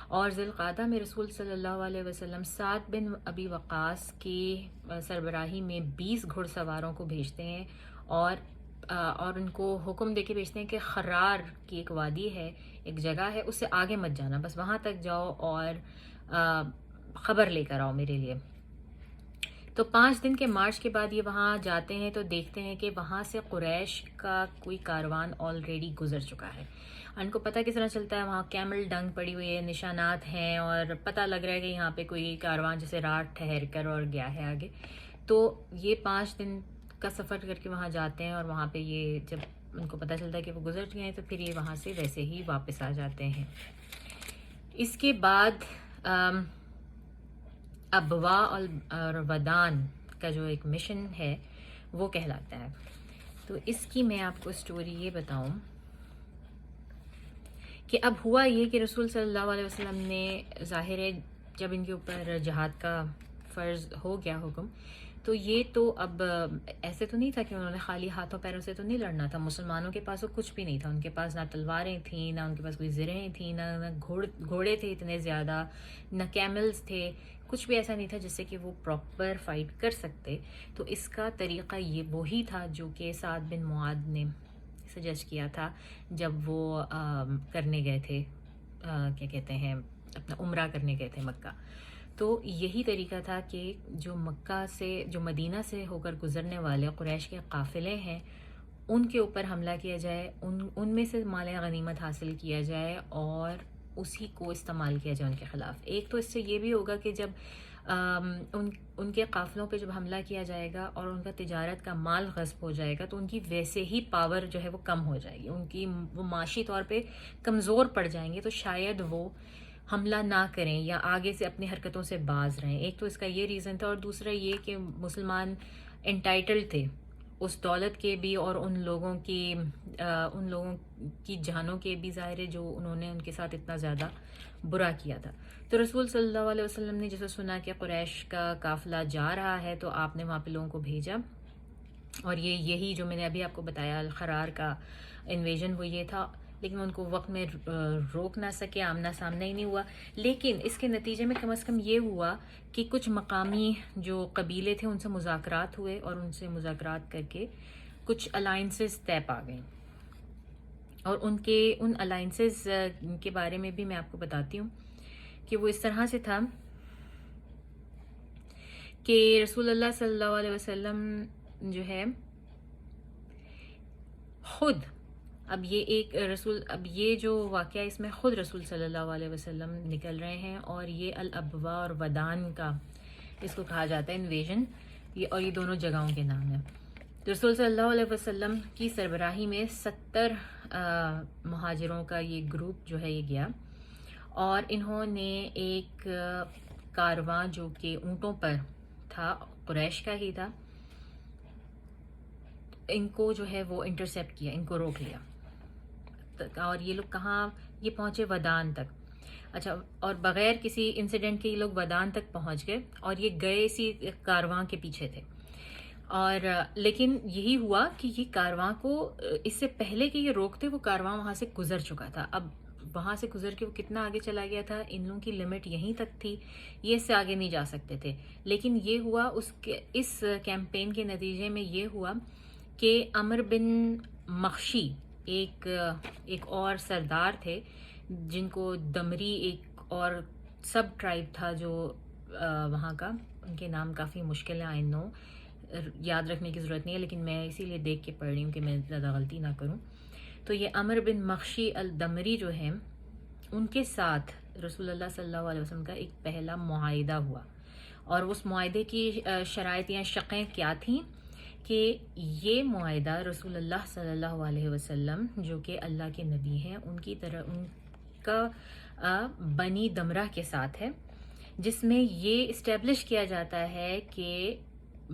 S1: اور ذی القعدہ میں رسول صلی اللہ علیہ وسلم سعد بن ابی وقاص کی سربراہی میں 20 گھڑ سواروں کو بھیجتے ہیں، اور ان کو حکم دے کے بھیجتے ہیں کہ خرار کی ایک وادی ہے، ایک جگہ ہے، اس سے آگے مت جانا، بس وہاں تک جاؤ اور خبر لے کر آؤ میرے لیے۔ تو 5 دن کے مارچ کے بعد یہ وہاں جاتے ہیں تو دیکھتے ہیں کہ وہاں سے قریش کا کوئی کاروان آلریڈی گزر چکا ہے۔ ان کو پتہ کس طرح چلتا ہے؟ وہاں کیمل ڈنگ پڑی ہوئی ہے، نشانات ہیں، اور پتہ لگ رہا ہے کہ یہاں پہ کوئی کاروان جیسے رات ٹھہر کر اور گیا ہے آگے۔ تو یہ 5 دن کا سفر کر کے وہاں جاتے ہیں، اور وہاں پہ یہ جب ان کو پتہ چلتا ہے کہ وہ گزر چکے ہیں تو پھر یہ وہاں سے ویسے ہی واپس آ جاتے ہیں۔ اس کے بعد ابوا اور ودان کا جو ایک مشن ہے وہ کہلاتا ہے۔ تو اس کی میں آپ کو سٹوری یہ بتاؤں کہ اب ہوا یہ کہ رسول صلی اللہ علیہ وسلم نے ظاہر ہے جب ان کے اوپر جہاد کا فرض ہو گیا حکم، تو یہ تو اب ایسے تو نہیں تھا کہ انہوں نے خالی ہاتھوں پیروں سے تو نہیں لڑنا تھا، مسلمانوں کے پاس وہ کچھ بھی نہیں تھا، ان کے پاس نہ تلواریں تھیں، نہ ان کے پاس کوئی زرہیں تھیں، نہ گھوڑے تھے اتنے زیادہ، نہ کیملز تھے، کچھ بھی ایسا نہیں تھا جس سے کہ وہ پراپر فائٹ کر سکتے۔ تو اس کا طریقہ یہ وہی تھا جو کہ سعد بن معاذ نے سجیسٹ کیا تھا جب وہ کرنے گئے تھے، کیا کہتے ہیں، اپنا عمرہ کرنے گئے تھے مکہ۔ تو یہی طریقہ تھا کہ جو مکہ سے جو مدینہ سے ہو کر گزرنے والے قریش کے قافلے ہیں ان کے اوپر حملہ کیا جائے، ان میں سے مال غنیمت حاصل کیا جائے اور اسی کو استعمال کیا جائے ان کے خلاف. ایک تو اس سے یہ بھی ہوگا کہ جب ان کے قافلوں پہ جب حملہ کیا جائے گا اور ان کا تجارت کا مال غصب ہو جائے گا تو ان کی ویسے ہی پاور جو ہے وہ کم ہو جائے گی، ان کی وہ معاشی طور پہ کمزور پڑ جائیں گے، تو شاید وہ حملہ نہ کریں یا آگے سے اپنی حرکتوں سے باز رہیں. ایک تو اس کا یہ ریزن تھا، اور دوسرا یہ کہ مسلمان انٹائٹلڈ تھے اس دولت کے بھی اور ان لوگوں کی جانوں کے بھی، ظاہر ہے جو انہوں نے ان کے ساتھ اتنا زیادہ برا کیا تھا. تو رسول صلی اللہ علیہ وسلم نے جیسے سنا کہ قریش کا قافلہ جا رہا ہے تو آپ نے وہاں پہ لوگوں کو بھیجا، اور یہی جو میں نے ابھی آپ کو بتایا الخرار کا انویژن وہ یہ تھا، لیکن ان کو وقت میں روک نہ سکے، آمنا سامنا ہی نہیں ہوا. لیکن اس کے نتیجے میں کم از کم یہ ہوا کہ کچھ مقامی جو قبیلے تھے ان سے مذاکرات ہوئے، اور ان سے مذاکرات کر کے کچھ الائنسز طے پا گئیں. اور ان الائنسز کے بارے میں بھی میں آپ کو بتاتی ہوں کہ وہ اس طرح سے تھا کہ رسول اللہ صلی اللہ علیہ وسلم جو ہے خود اب یہ جو واقعہ اس میں خود رسول صلی اللہ علیہ وسلم نکل رہے ہیں، اور یہ الابوا اور ودان کا اس کو کہا جاتا ہے انویژن، اور یہ دونوں جگہوں کے نام ہیں. رسول صلی اللہ علیہ وسلم کی سربراہی میں 70 مہاجروں کا یہ گروپ جو ہے یہ گیا، اور انہوں نے ایک کارواں جو کہ اونٹوں پر تھا، قریش کا ہی تھا، ان کو جو ہے وہ انٹرسیپٹ کیا، ان کو روک لیا. اور یہ لوگ کہاں یہ پہنچے؟ ودان تک. اچھا، اور بغیر کسی انسیڈنٹ کے یہ لوگ ودان تک پہنچ گئے، اور یہ گئے اسی کارواں کے پیچھے تھے. اور لیکن یہی ہوا کہ یہ کارواں کو اس سے پہلے کہ یہ روکتے وہ کارواں وہاں سے گزر چکا تھا. اب وہاں سے گزر کے وہ کتنا آگے چلا گیا تھا، ان لوگوں کی لمٹ یہیں تک تھی، یہ اس سے آگے نہیں جا سکتے تھے. لیکن یہ ہوا اس کیمپین کے نتیجے میں یہ ہوا کہ عمر بن مخشی ایک اور سردار تھے جن کو دمری ایک اور سب ٹرائب تھا جو وہاں کا، ان کے نام کافی مشکل ہیں، آئی نو یاد رکھنے کی ضرورت نہیں ہے، لیکن میں اسی لیے دیکھ کے پڑھ رہی ہوں کہ میں زیادہ غلطی نہ کروں. تو یہ عمر بن مخشی الدمری جو ہیں ان کے ساتھ رسول اللہ صلی اللہ علیہ وسلم کا ایک پہلا معاہدہ ہوا. اور اس معاہدے کی شرائط یا شقیں کیا تھیں کہ یہ معاہدہ رسول اللہ صلی اللہ علیہ وسلم جو کہ اللہ کے نبی ہیں ان کا بنی دمرہ کے ساتھ ہے، جس میں یہ اسٹیبلش کیا جاتا ہے کہ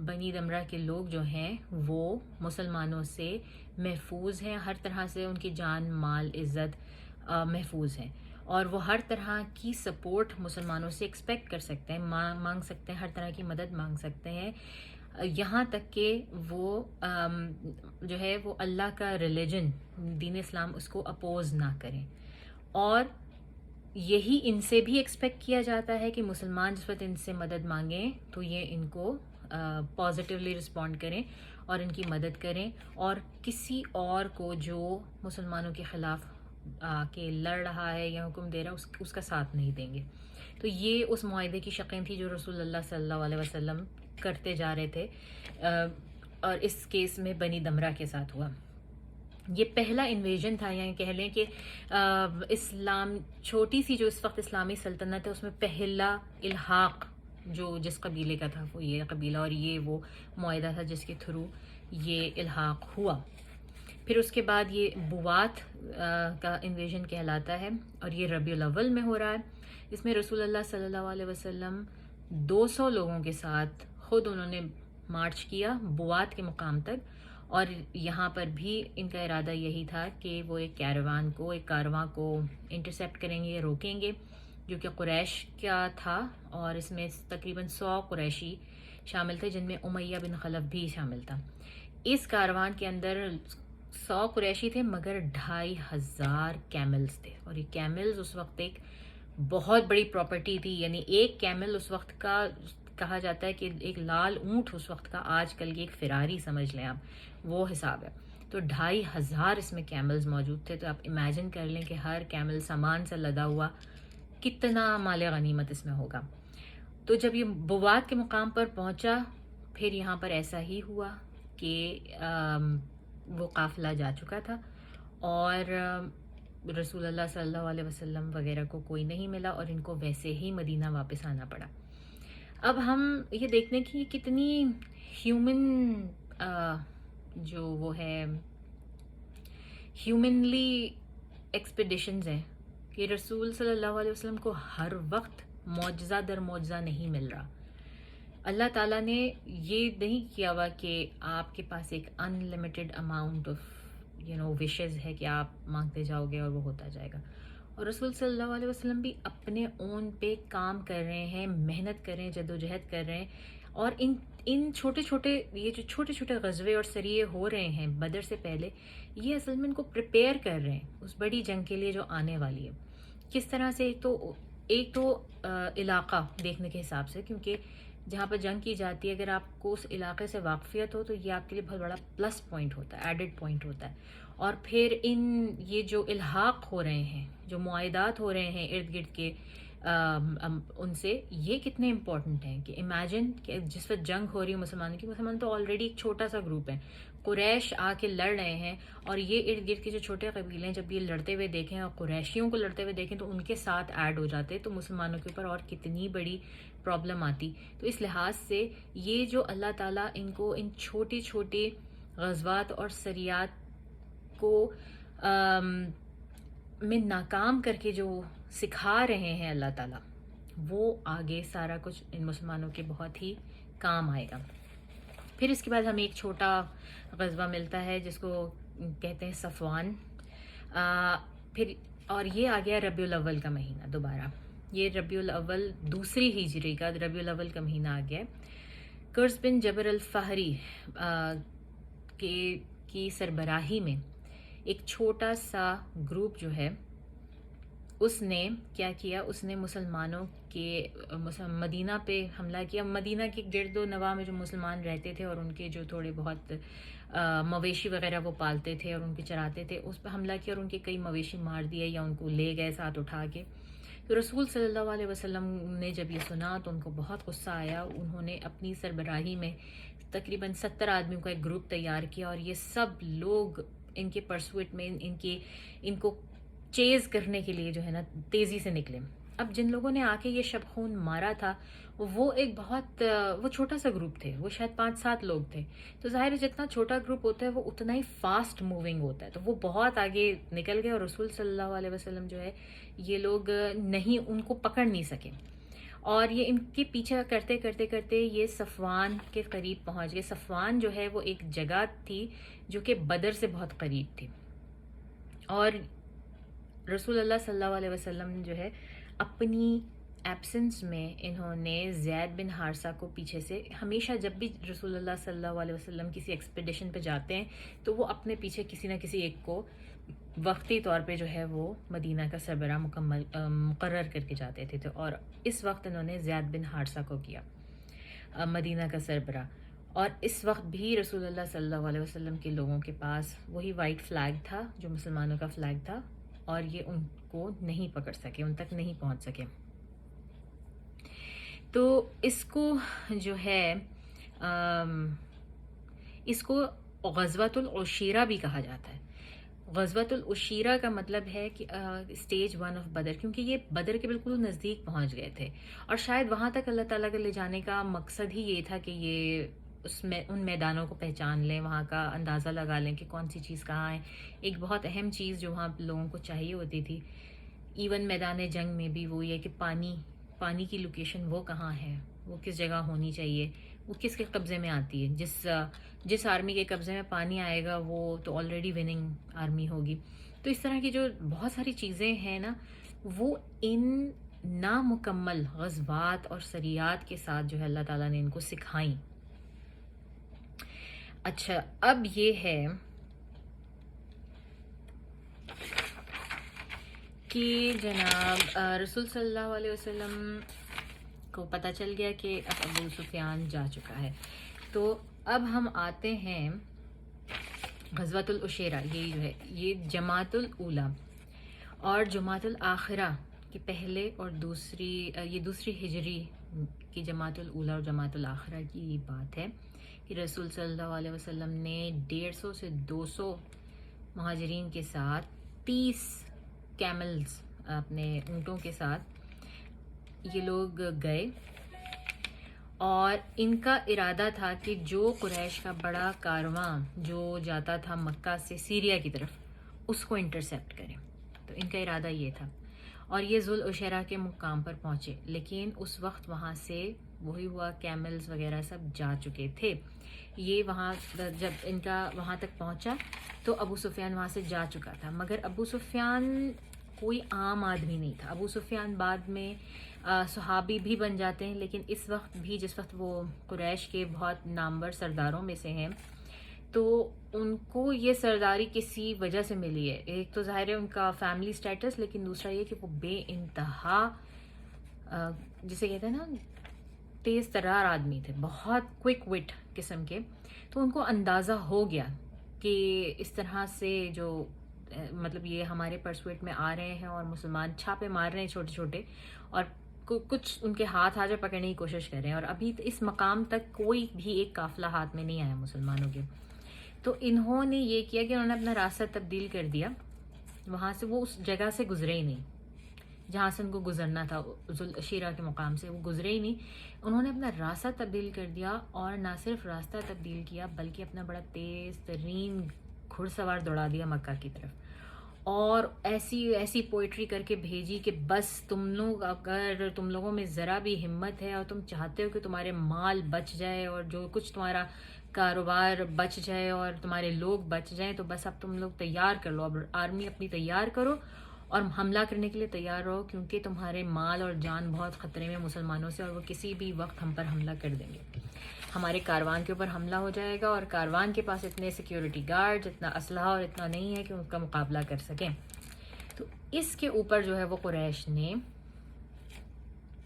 S1: بنی دمرہ کے لوگ جو ہیں وہ مسلمانوں سے محفوظ ہیں، ہر طرح سے ان کی جان مال عزت محفوظ ہیں، اور وہ ہر طرح کی سپورٹ مسلمانوں سے ایکسپیکٹ کر سکتے ہیں، مانگ سکتے ہیں، ہر طرح کی مدد مانگ سکتے ہیں، یہاں تک کہ وہ جو ہے وہ اللہ کا ریلیجن دین اسلام اس کو اپوز نہ کریں. اور یہی ان سے بھی ایکسپیکٹ کیا جاتا ہے کہ مسلمان جس وقت ان سے مدد مانگیں تو یہ ان کو پازیٹیولی رسپونڈ کریں اور ان کی مدد کریں، اور کسی اور کو جو مسلمانوں کے خلاف کہ لڑ رہا ہے یا حکم دے رہا ہے اس کا ساتھ نہیں دیں گے. تو یہ اس معاہدے کی شقیں تھی جو رسول اللہ صلی اللہ علیہ وسلم کرتے جا رہے تھے، اور اس کیس میں بنی دمرہ کے ساتھ ہوا. یہ پہلا انویژن تھا، یعنی کہہ لیں کہ اسلام چھوٹی سی جو اس وقت اسلامی سلطنت ہے اس میں پہلا الحاق جو جس قبیلے کا تھا وہ یہ قبیلہ، اور یہ وہ معاہدہ تھا جس کے تھرو یہ الحاق ہوا. پھر اس کے بعد یہ بوات کا انویژن کہلاتا ہے، اور یہ ربیع الاول میں ہو رہا ہے. اس میں رسول اللہ صلی اللہ علیہ وسلم 200 لوگوں کے ساتھ خود انہوں نے مارچ کیا بوات کے مقام تک، اور یہاں پر بھی ان کا ارادہ یہی تھا کہ وہ ایک کارواں کو انٹرسیپٹ کریں گے، روکیں گے، جو کہ قریش کا تھا، اور اس میں تقریباً 100 قریشی شامل تھے جن میں امیہ بن خلف بھی شامل تھا. اس کاروان کے اندر 100 قریشی تھے مگر 2500 کیملز تھے، اور یہ کیملز اس وقت ایک بہت بڑی پراپرٹی تھی. یعنی ایک کیمل اس وقت کا کہا جاتا ہے کہ ایک لال اونٹ اس وقت کا آج کل کی ایک فراری سمجھ لیں آپ، وہ حساب ہے. تو 2500 اس میں کیملز موجود تھے. تو آپ امیجن کر لیں کہ ہر کیمل سامان سے لدا ہوا کتنا مال غنیمت اس میں ہوگا. تو جب یہ بوات کے مقام پر پہنچا پھر یہاں پر ایسا ہی ہوا کہ وہ قافلہ جا چکا تھا اور رسول اللہ صلی اللہ علیہ وسلم وغیرہ کو کوئی نہیں ملا اور ان کو ویسے ہی مدینہ واپس آنا پڑا. اب ہم یہ دیکھنے کی کتنی ہیومن جو وہ ہے ہیومنلی ایکسپیڈیشنز ہیں کہ رسول صلی اللہ علیہ وسلم کو ہر وقت معجزہ در معجزہ نہیں مل رہا. اللہ تعالیٰ نے یہ نہیں کیا ہوا کہ آپ کے پاس ایک ان لمیٹڈ اماؤنٹ آف وشز ہے کہ آپ مانگتے جاؤ گے اور وہ ہوتا جائے گا. اور رسول صلی اللہ علیہ وسلم بھی اپنے اون پہ کام کر رہے ہیں, محنت کر رہے ہیں, جدوجہد کر رہے ہیں. اور ان چھوٹے چھوٹے غزوے اور سریے ہو رہے ہیں بدر سے پہلے, یہ اصل میں ان کو پریپیئر کر رہے ہیں اس بڑی جنگ کے لیے جو آنے والی ہے. کس طرح سے ایک تو علاقہ دیکھنے کے حساب سے, کیونکہ جہاں پر جنگ کی جاتی ہے اگر آپ کو اس علاقے سے واقفیت ہو تو یہ آپ کے لیے بہت بڑا پلس پوائنٹ ہوتا ہے, ایڈڈ پوائنٹ ہوتا ہے. اور پھر یہ جو الحاق ہو رہے ہیں, جو معاہدات ہو رہے ہیں ارد گرد کے ان سے, یہ کتنے امپورٹنٹ ہیں کہ امیجن کہ جس وقت جنگ ہو رہی ہے مسلمانوں کی, مسلمان تو آلریڈی ایک چھوٹا سا گروپ ہے, قریش آ کے لڑ رہے ہیں اور یہ ارد گرد کے جو چھوٹے قبیلے ہیں جب یہ لڑتے ہوئے دیکھیں اور قریشیوں کو لڑتے ہوئے دیکھیں تو ان کے ساتھ ایڈ ہو جاتے تو مسلمانوں کے اوپر اور کتنی بڑی پرابلم آتی. تو اس لحاظ سے یہ جو اللہ تعالیٰ ان کو ان چھوٹی چھوٹی غزوات اور سریات کو میں ناکام کر کے جو سکھا رہے ہیں اللہ تعالیٰ, وہ آگے سارا کچھ ان مسلمانوں کے بہت ہی کام آئے گا. پھر اس کے بعد ہمیں ایک چھوٹا غزوہ ملتا ہے جس کو کہتے ہیں صفوان. پھر اور یہ آ گیا ربیع الاول کا مہینہ. دوبارہ یہ ربیع الاول دوسری ہجری کا ربیع الاول کا مہینہ آ گیا. قرظ بن جبر الفہری کی سربراہی میں ایک چھوٹا سا گروپ جو ہے اس نے کیا کیا, اس نے مسلمانوں کے مدینہ پہ حملہ کیا. مدینہ کے گرد و نواح میں جو مسلمان رہتے تھے اور ان کے جو تھوڑے بہت مویشی وغیرہ وہ پالتے تھے اور ان کے چراتے تھے, اس پہ حملہ کیا اور ان کے کئی مویشی مار دیے یا ان کو لے گئے ساتھ اٹھا کے. تو رسول صلی اللہ علیہ وسلم نے جب یہ سنا تو ان کو بہت غصہ آیا. انہوں نے اپنی سربراہی میں تقریباً 70 آدمیوں کا ایک گروپ تیار کیا اور یہ سب لوگ ان کے پرسوٹ میں ان کو چیز کرنے کے لیے جو ہے نا تیزی سے نکلے. اب جن لوگوں نے آ کے یہ شب خون مارا تھا وہ ایک وہ چھوٹا سا گروپ تھے, وہ شاید 5-7 لوگ تھے. تو ظاہر ہے جتنا چھوٹا گروپ ہوتا ہے وہ اتنا ہی فاسٹ موونگ ہوتا ہے, تو وہ بہت آگے نکل گئے اور رسول صلی اللہ علیہ وسلم جو ہے یہ لوگ ان کو پکڑ نہیں سکے اور یہ ان کے پیچھے کرتے کرتے کرتے یہ صفوان کے قریب پہنچ گئے. صفوان جو ہے وہ ایک جگہ تھی جو کہ بدر سے بہت قریب تھی اور رسول اللہ صلی اللہ علیہ وسلم جو ہے اپنی ایبسنس میں انہوں نے زید بن حارثہ کو پیچھے سے, ہمیشہ جب بھی رسول اللہ صلی اللہ علیہ وسلم کسی ایکسپیڈیشن پہ جاتے ہیں تو وہ اپنے پیچھے کسی نہ کسی ایک کو وقتی طور پہ جو ہے وہ مدینہ کا سربراہ مقرر کر کے جاتے تھے. تو اور اس وقت انہوں نے زید بن حارثہ کو کیا مدینہ کا سربراہ. اور اس وقت بھی رسول اللہ صلی اللہ علیہ وسلم کے لوگوں کے پاس وہی وائٹ فلیگ تھا جو مسلمانوں کا فلیگ تھا اور یہ ان کو نہیں پکڑ سکے, ان تک نہیں پہنچ سکے. تو اس کو جو ہے اس کو غزوۃ العشیرہ بھی کہا جاتا ہے. غزوۃ العشیرہ کا مطلب ہے کہ اسٹیج 1 آف بدر, کیونکہ یہ بدر کے بالکل نزدیک پہنچ گئے تھے اور شاید وہاں تک اللہ تعالیٰ کے لے جانے کا مقصد ہی یہ تھا کہ یہ ان میدانوں کو پہچان لیں, وہاں کا اندازہ لگا لیں کہ کون سی چیز کہاں ہے. ایک بہت اہم چیز جو وہاں لوگوں کو چاہیے ہوتی تھی ایون میدان جنگ میں بھی وہ یہ کہ پانی کی لوکیشن وہ کہاں ہے, وہ کس جگہ ہونی چاہیے, وہ کس کے قبضے میں آتی ہے. جس آرمی کے قبضے میں پانی آئے گا وہ تو آلریڈی وننگ آرمی ہوگی. تو اس طرح کی جو بہت ساری چیزیں ہیں نا وہ ان نامکمل غزوات اور سریات کے ساتھ جو ہے اللہ تعالیٰ نے ان کو سکھائیں. اچھا, اب یہ ہے کہ جناب رسول صلی اللہ علیہ وسلم کو پتہ چل گیا کہ اب ابو سفیان جا چکا ہے. تو اب ہم آتے ہیں غزوۃ العشیرہ, یہ جو ہے یہ جماعت الاولیٰ اور جماعت الآخرہ کے پہلے اور دوسری ہجری کی جماعت الاولیٰ اور جماعت الاخرہ کی بات ہے کہ رسول صلی اللہ علیہ وسلم نے 150 سے 200 مہاجرین کے ساتھ 30 کیملز اپنے اونٹوں کے ساتھ یہ لوگ گئے، اور ان کا ارادہ تھا کہ جو قریش کا بڑا کارواں جو جاتا تھا مکہ سے سیریا کی طرف اس کو انٹرسیپٹ کریں. تو ان کا ارادہ یہ تھا، اور یہ ذوالعشیرہ کے مقام پر پہنچے، لیکن اس وقت وہاں سے وہی ہوا کیملز وغیرہ سب جا چکے تھے. یہ وہاں جب ان کا وہاں تک پہنچا تو ابو سفیان وہاں سے جا چکا تھا، مگر ابو سفیان کوئی عام آدمی نہیں تھا. ابو سفیان بعد میں صحابی بھی بن جاتے ہیں، لیکن اس وقت بھی جس وقت وہ قریش کے بہت نامور سرداروں میں سے ہیں، تو ان کو یہ سرداری کسی وجہ سے ملی ہے. ایک تو ظاہر ہے ان کا فیملی سٹیٹس، لیکن دوسرا یہ کہ وہ بے انتہا جسے کہتے ہیں نا تیز ترار آدمی تھے، بہت کوئک وٹ قسم کے. تو ان کو اندازہ ہو گیا کہ اس طرح سے جو مطلب یہ ہمارے پرسویٹ میں آ رہے ہیں اور مسلمان چھاپے مار رہے ہیں چھوٹے چھوٹے، اور کچھ ان کے ہاتھ آ جا پکڑنے کی کوشش کر رہے ہیں، اور ابھی اس مقام تک کوئی بھی ایک قافلہ ہاتھ میں نہیں آیا مسلمانوں کے. تو انہوں نے یہ کیا کہ انہوں نے اپنا راستہ تبدیل کر دیا. وہاں سے وہ اس جگہ سے گزرے ہی نہیں جہاں سے ان کو گزرنا تھا، ذوالعشیرہ کے مقام سے وہ گزرے ہی نہیں. انہوں نے اپنا راستہ تبدیل کر دیا، اور نہ صرف راستہ تبدیل کیا بلکہ اپنا بڑا تیز ترین گھڑ سوار دوڑا دیا مکہ کی طرف، اور ایسی پوئٹری کر کے بھیجی کہ بس تم لوگ اگر تم لوگوں میں ذرا بھی ہمت ہے اور تم چاہتے ہو کہ تمہارے مال بچ جائے اور جو کچھ تمہارا کاروبار بچ جائے اور تمہارے لوگ بچ جائیں، تو بس اب تم لوگ تیار کر لو، اب آرمی اپنی تیار کرو اور حملہ کرنے کے لیے تیار رہو، کیونکہ تمہارے مال اور جان بہت خطرے میں مسلمانوں سے، اور وہ کسی بھی وقت ہم پر حملہ کر دیں گے. ہمارے کاروان کے اوپر حملہ ہو جائے گا، اور کاروان کے پاس اتنے سیکیورٹی گارڈ، اتنا اسلحہ اور اتنا نہیں ہے کہ ان کا مقابلہ کر سکیں. تو اس کے اوپر جو ہے وہ قریش نے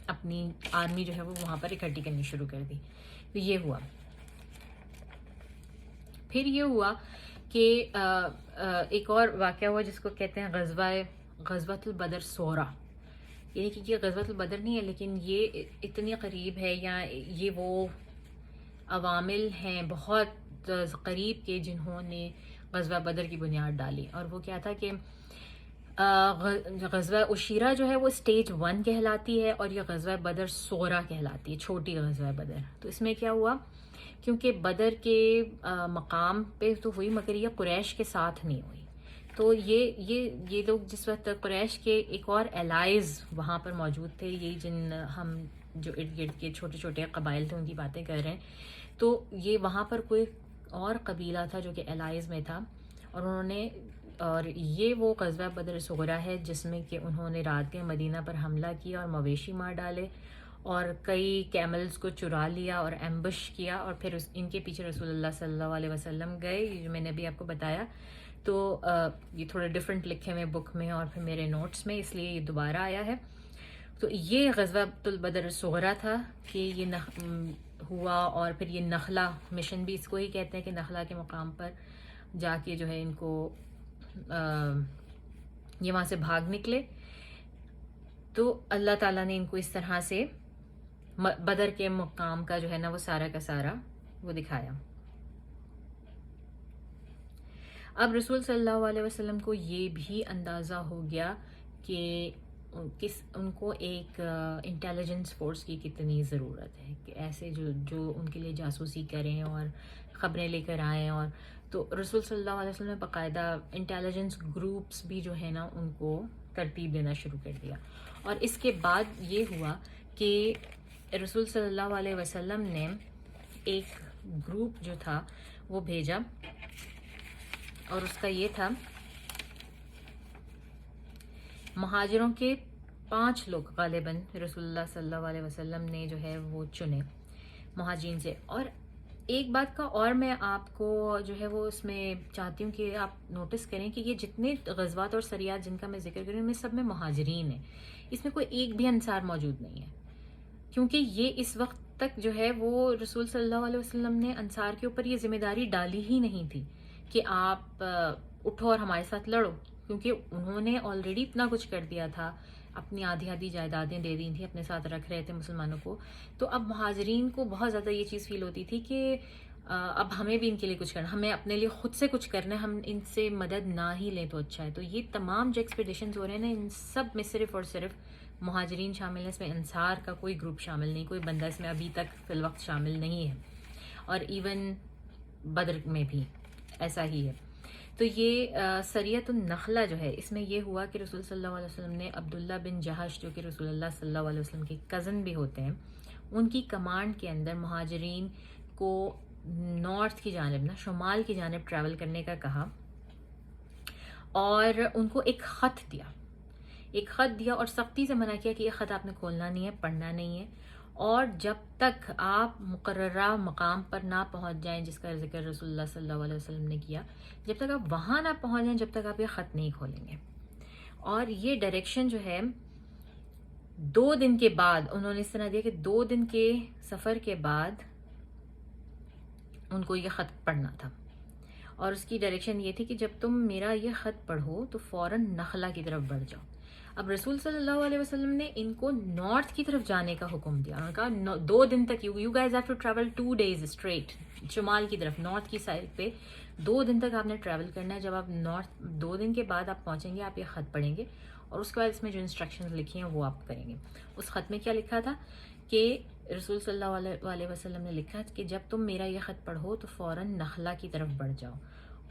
S1: اپنی آرمی جو ہے وہ وہاں پر اکٹھی کرنی شروع کر دی. تو یہ ہوا. پھر یہ ہوا کہ ایک اور واقعہ ہوا جس کو کہتے ہیں غزوۃ البدر صغریٰ. یعنی کہ یہ غزوۃ البدر نہیں ہے، لیکن یہ اتنی قریب ہے، یا یہ وہ عوامل ہیں بہت قریب کے جنہوں نے غزوہ بدر کی بنیاد ڈالی. اور وہ کیا تھا کہ غزوہ عشیرہ جو ہے وہ سٹیج 1 کہلاتی ہے، اور یہ غزوہ بدر صغریٰ کہلاتی ہے، چھوٹی غزوہ بدر. تو اس میں کیا ہوا، کیونکہ بدر کے مقام پہ تو ہوئی مگر یہ قریش کے ساتھ نہیں ہوئی. تو یہ لوگ جس وقت قریش کے ایک اور الائز وہاں پر موجود تھے، یہ جن ہم جو ارد گرد کے چھوٹے چھوٹے قبائل تھے ان کی باتیں کر رہے ہیں، تو یہ وہاں پر کوئی اور قبیلہ تھا جو کہ الائز میں تھا، اور یہ وہ غزوہ بدر صغریٰ ہے جس میں کہ انہوں نے رات کے مدینہ پر حملہ کیا اور مویشی مار ڈالے، اور کئی کیملز کو چرا لیا اور ایمبش کیا، اور پھر ان کے پیچھے رسول اللہ صلی اللہ علیہ وسلم گئے. یہ جو میں نے ابھی آپ کو بتایا، تو یہ تھوڑے ڈفرینٹ لکھے ہوئے بک میں اور پھر میرے نوٹس میں، اس لیے یہ دوبارہ آیا ہے. تو یہ غزوۃ البدر صغریٰ تھا کہ یہ ہوا. اور پھر یہ نخلا مشن بھی اس کو ہی کہتے ہیں کہ نخلا کے مقام پر جا کے جو ہے ان کو یہ وہاں سے بھاگ نکلے. تو اللہ تعالیٰ نے ان کو اس طرح سے بدر کے مقام کا جو ہے نا وہ سارا کا سارا وہ دکھایا. اب رسول صلی اللہ علیہ وسلم کو یہ بھی اندازہ ہو گیا کہ ان کو ایک انٹیلیجنس فورس کی کتنی ضرورت ہے، کہ ایسے جو ان کے لیے جاسوسی کریں اور خبریں لے کر آئیں. اور تو رسول صلی اللہ علیہ وسلم نے باقاعدہ انٹیلیجنس گروپس بھی جو ہے نا ان کو ترتیب دینا شروع کر دیا. اور اس کے بعد یہ ہوا کہ رسول صلی اللہ علیہ وسلم نے ایک گروپ جو تھا وہ بھیجا، اور اس کا یہ تھا مہاجروں کے 5 لوگ غالباً رسول اللہ صلی اللہ علیہ وسلم نے جو ہے وہ چنے مہاجرین سے. اور ایک بات کا اور میں آپ کو جو ہے وہ اس میں چاہتی ہوں کہ آپ نوٹس کریں کہ یہ جتنے غزوات اور سریات جن کا میں ذکر کروں میں سب میں مہاجرین ہیں، اس میں کوئی ایک بھی انصار موجود نہیں ہے، کیونکہ یہ اس وقت تک جو ہے وہ رسول صلی اللہ علیہ وسلم نے انصار کے اوپر یہ ذمہ داری ڈالی ہی نہیں تھی کہ آپ اٹھو اور ہمارے ساتھ لڑو، کیونکہ انہوں نے آلریڈی اتنا کچھ کر دیا تھا اپنی آدھی آدھی جائیدادیں دے دی تھیں، اپنے ساتھ رکھ رہے تھے مسلمانوں کو. تو اب مہاجرین کو بہت زیادہ یہ چیز فیل ہوتی تھی کہ اب ہمیں بھی ان کے لیے کچھ کرنا، ہمیں اپنے لیے خود سے کچھ کرنا ہے، ہم ان سے مدد نہ ہی لیں تو اچھا ہے. تو یہ تمام جو ایکسپیڈیشنز ہو رہے ہیں نا، ان سب میں صرف اور صرف مہاجرین شامل ہیں، اس میں انصار کا کوئی گروپ شامل نہیں، کوئی بندہ اس میں ابھی تک فی الوقت شامل نہیں ہے. اور ایون بدر میں بھی ایسا ہی ہے. تو یہ سریۃ النخلہ جو ہے، اس میں یہ ہوا کہ رسول صلی اللہ علیہ وسلم نے عبداللہ بن جہش، جو کہ رسول اللہ صلی اللہ علیہ وسلم کے کزن بھی ہوتے ہیں، ان کی کمانڈ کے اندر مہاجرین کو نارتھ کی جانب، نا شمال کی جانب ٹریول کرنے کا کہا، اور ان کو ایک خط دیا اور سختی سے منع کیا کہ یہ خط آپ نے کھولنا نہیں ہے، پڑھنا نہیں ہے، اور جب تک آپ مقررہ مقام پر نہ پہنچ جائیں، جس کا ذکر رسول اللہ صلی اللہ علیہ وسلم نے کیا، جب تک آپ وہاں نہ پہنچ جائیں، جب تک آپ یہ خط نہیں کھولیں گے. اور یہ ڈائریکشن جو ہے 2 دن کے بعد انہوں نے اس طرح دیا کہ 2 دن کے سفر کے بعد ان کو یہ خط پڑھنا تھا. اور اس کی ڈائریکشن یہ تھی کہ جب تم میرا یہ خط پڑھو تو فوراً نخلا کی طرف بڑھ جاؤ. اب رسول صلی اللہ علیہ وسلم نے ان کو نارتھ کی طرف جانے کا حکم دیا. انہوں نے کہا 2 دن تک you guys have to travel 2 days straight شمال کی طرف، نارتھ کی سائڈ پہ 2 دن تک آپ نے ٹریول کرنا ہے. جب آپ نارتھ 2 دن کے بعد آپ پہنچیں گے، آپ یہ خط پڑھیں گے، اور اس کے بعد اس میں جو انسٹرکشنز لکھی ہیں وہ آپ کریں گے. اس خط میں کیا لکھا تھا کہ رسول صلی اللہ علیہ وسلم نے لکھا کہ جب تم میرا یہ خط پڑھو تو فوراً نخلا کی طرف بڑھ جاؤ،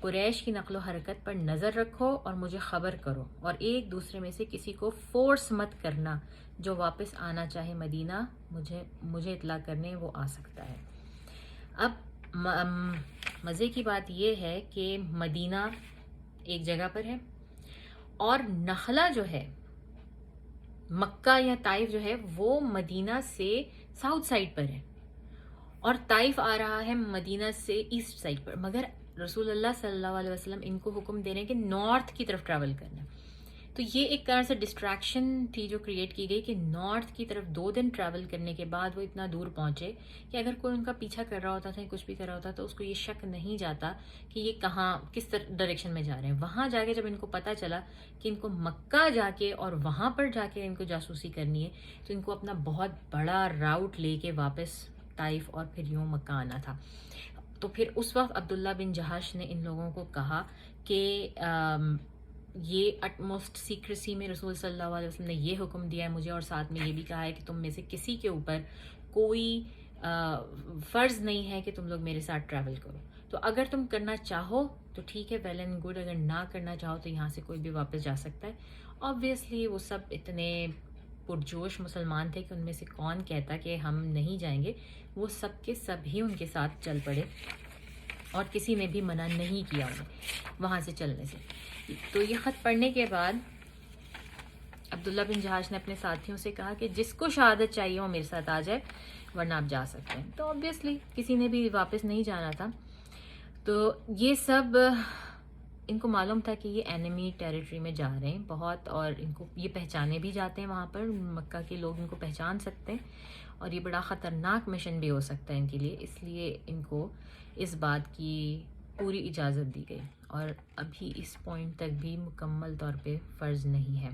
S1: قریش کی نقل و حرکت پر نظر رکھو اور مجھے خبر کرو، اور ایک دوسرے میں سے کسی کو فورس مت کرنا. جو واپس آنا چاہے مدینہ مجھے اطلاع کرنے وہ آ سکتا ہے. اب مزے کی بات یہ ہے کہ مدینہ ایک جگہ پر ہے، اور نخلا جو ہے، مکہ یا طائف جو ہے، وہ مدینہ سے ساؤتھ سائڈ پر ہے، اور طائف آ رہا ہے مدینہ سے ایسٹ سائڈ پر. مگر رسول اللہ صلی اللہ علیہ وسلم ان کو حکم دے رہے ہیں کہ نارتھ کی طرف ٹریول کرنا. تو یہ ایک طرح سے ڈسٹریکشن تھی جو کریٹ کی گئی کہ نارتھ کی طرف 2 دن ٹریول کرنے کے بعد وہ اتنا دور پہنچے کہ اگر کوئی ان کا پیچھا کر رہا ہوتا تھا، کچھ بھی کر رہا ہوتا تو اس کو یہ شک نہیں جاتا کہ یہ کہاں، کس ڈائریکشن میں جا رہے ہیں. وہاں جا کے جب ان کو پتہ چلا کہ ان کو مکہ جا کے اور وہاں پر جا کے ان کو جاسوسی کرنی ہے، تو ان کو اپنا بہت بڑا راؤٹ لے کے واپس طائف اور پھر یوں مکہ آنا تھا. تو پھر اس وقت عبداللہ بن جہش نے ان لوگوں کو کہا کہ یہ اٹموسٹ سیکریسی میں رسول صلی اللہ علیہ وسلم نے یہ حکم دیا ہے مجھے، اور ساتھ میں یہ بھی کہا ہے کہ تم میں سے کسی کے اوپر کوئی فرض نہیں ہے کہ تم لوگ میرے ساتھ ٹریول کرو. تو اگر تم کرنا چاہو تو ٹھیک ہے، ویل اینڈ گڈ، اگر نہ کرنا چاہو تو یہاں سے کوئی بھی واپس جا سکتا ہے. آبویسلی وہ سب اتنے پرجوش مسلمان تھے کہ ان میں سے کون کہتا کہ ہم نہیں جائیں گے. وہ سب کے سب ہی ان کے ساتھ چل پڑے، اور کسی نے بھی منع نہیں کیا انہیں وہاں سے چلنے سے. تو یہ خط پڑھنے کے بعد عبداللہ بن جہاش نے اپنے ساتھیوں سے کہا کہ جس کو شہادت چاہیے وہ میرے ساتھ آ جائے، ورنہ آپ جا سکتے ہیں. تو آبویسلی کسی نے بھی واپس نہیں جانا تھا. تو یہ سب ان کو معلوم تھا کہ یہ اینیمی ٹیریٹری میں جا رہے ہیں بہت، اور ان کو یہ پہچانے بھی جاتے ہیں، وہاں پر مکہ کے لوگ ان کو پہچان سکتے ہیں، اور یہ بڑا خطرناک مشن بھی ہو سکتا ہے ان کے لیے. اس لیے ان کو اس بات کی پوری اجازت دی گئی، اور ابھی اس پوائنٹ تک بھی مکمل طور پہ فرض نہیں ہے.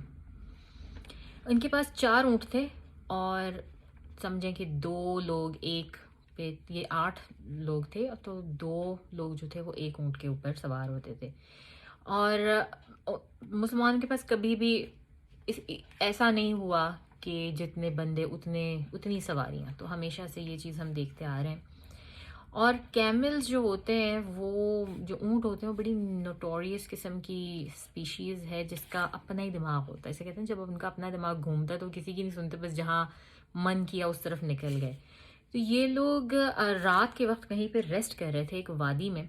S1: ان کے پاس 4 اونٹ تھے، اور سمجھیں کہ 2 لوگ ایک پہ، یہ 8 لوگ تھے، تو 2 لوگ جو تھے وہ ایک اونٹ کے اوپر سوار ہوتے تھے. اور مسلمان کے پاس کبھی بھی ایسا نہیں ہوا کہ جتنے بندے اتنی سواریاں، تو ہمیشہ سے یہ چیز ہم دیکھتے آ رہے ہیں. اور کیملز جو ہوتے ہیں، وہ جو اونٹ ہوتے ہیں، وہ بڑی نوٹوریس قسم کی اسپیشیز ہے جس کا اپنا ہی دماغ ہوتا ہے. اسے کہتے ہیں جب ان کا اپنا دماغ گھومتا ہے تو کسی کی نہیں سنتے، بس جہاں من کیا اس طرف نکل گئے. تو یہ لوگ رات کے وقت کہیں پہ ریسٹ کر رہے تھے ایک وادی میں،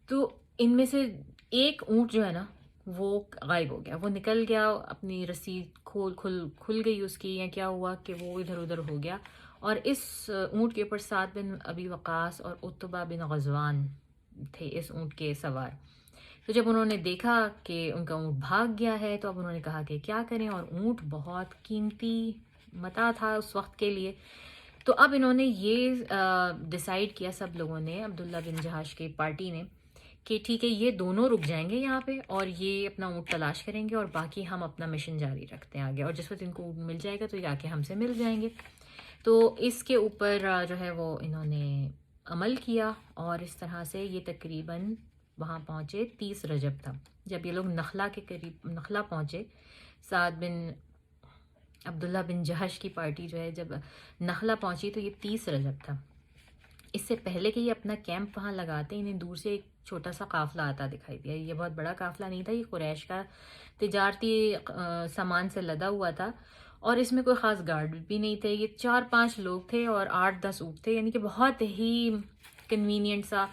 S1: تو ان میں سے ایک اونٹ جو ہے نا وہ غائب ہو گیا، وہ نکل گیا، اپنی رسی کھل گئی اس کی، یا کیا ہوا کہ وہ ادھر ادھر ہو گیا. اور اس اونٹ کے اوپر 7 بن ابی وقاص اور عتبہ بن غزوان تھے اس اونٹ کے سوار. تو جب انہوں نے دیکھا کہ ان کا اونٹ بھاگ گیا ہے، تو اب انہوں نے کہا کہ کیا کریں، اور اونٹ بہت قیمتی متاع تھا اس وقت کے لیے. تو اب انہوں نے یہ ڈیسائیڈ کیا سب لوگوں نے، عبداللہ بن جہاش کی پارٹی نے، کہ ٹھیک ہے یہ دونوں رک جائیں گے یہاں پہ اور یہ اپنا اونٹ تلاش کریں گے اور باقی ہم اپنا مشن جاری رکھتے ہیں آگے، اور جس وقت ان کو اونٹ مل جائے گا تو یہ آ کے ہم سے مل جائیں گے۔ تو اس کے اوپر جو ہے وہ انہوں نے عمل کیا، اور اس طرح سے یہ تقریباً وہاں پہنچے 30 رجب تھا۔ جب یہ لوگ نخلا کے قریب نخلا پہنچے، سعد بن عبداللہ بن جہش کی پارٹی جو ہے جب نخلا پہنچی تو یہ 30 رجب تھا۔ اس سے پہلے کہ یہ اپنا کیمپ وہاں لگاتے انہیں دور سے ایک چھوٹا سا قافلہ آتا دکھائی دیا۔ یہ بہت بڑا قافلہ نہیں تھا، یہ قریش کا تجارتی سامان سے لدا ہوا تھا، اور اس میں کوئی خاص گارڈ بھی نہیں تھے۔ یہ 4-5 لوگ تھے اور 8-10 اونٹ تھے، یعنی کہ بہت ہی کنوینئنٹ سا۔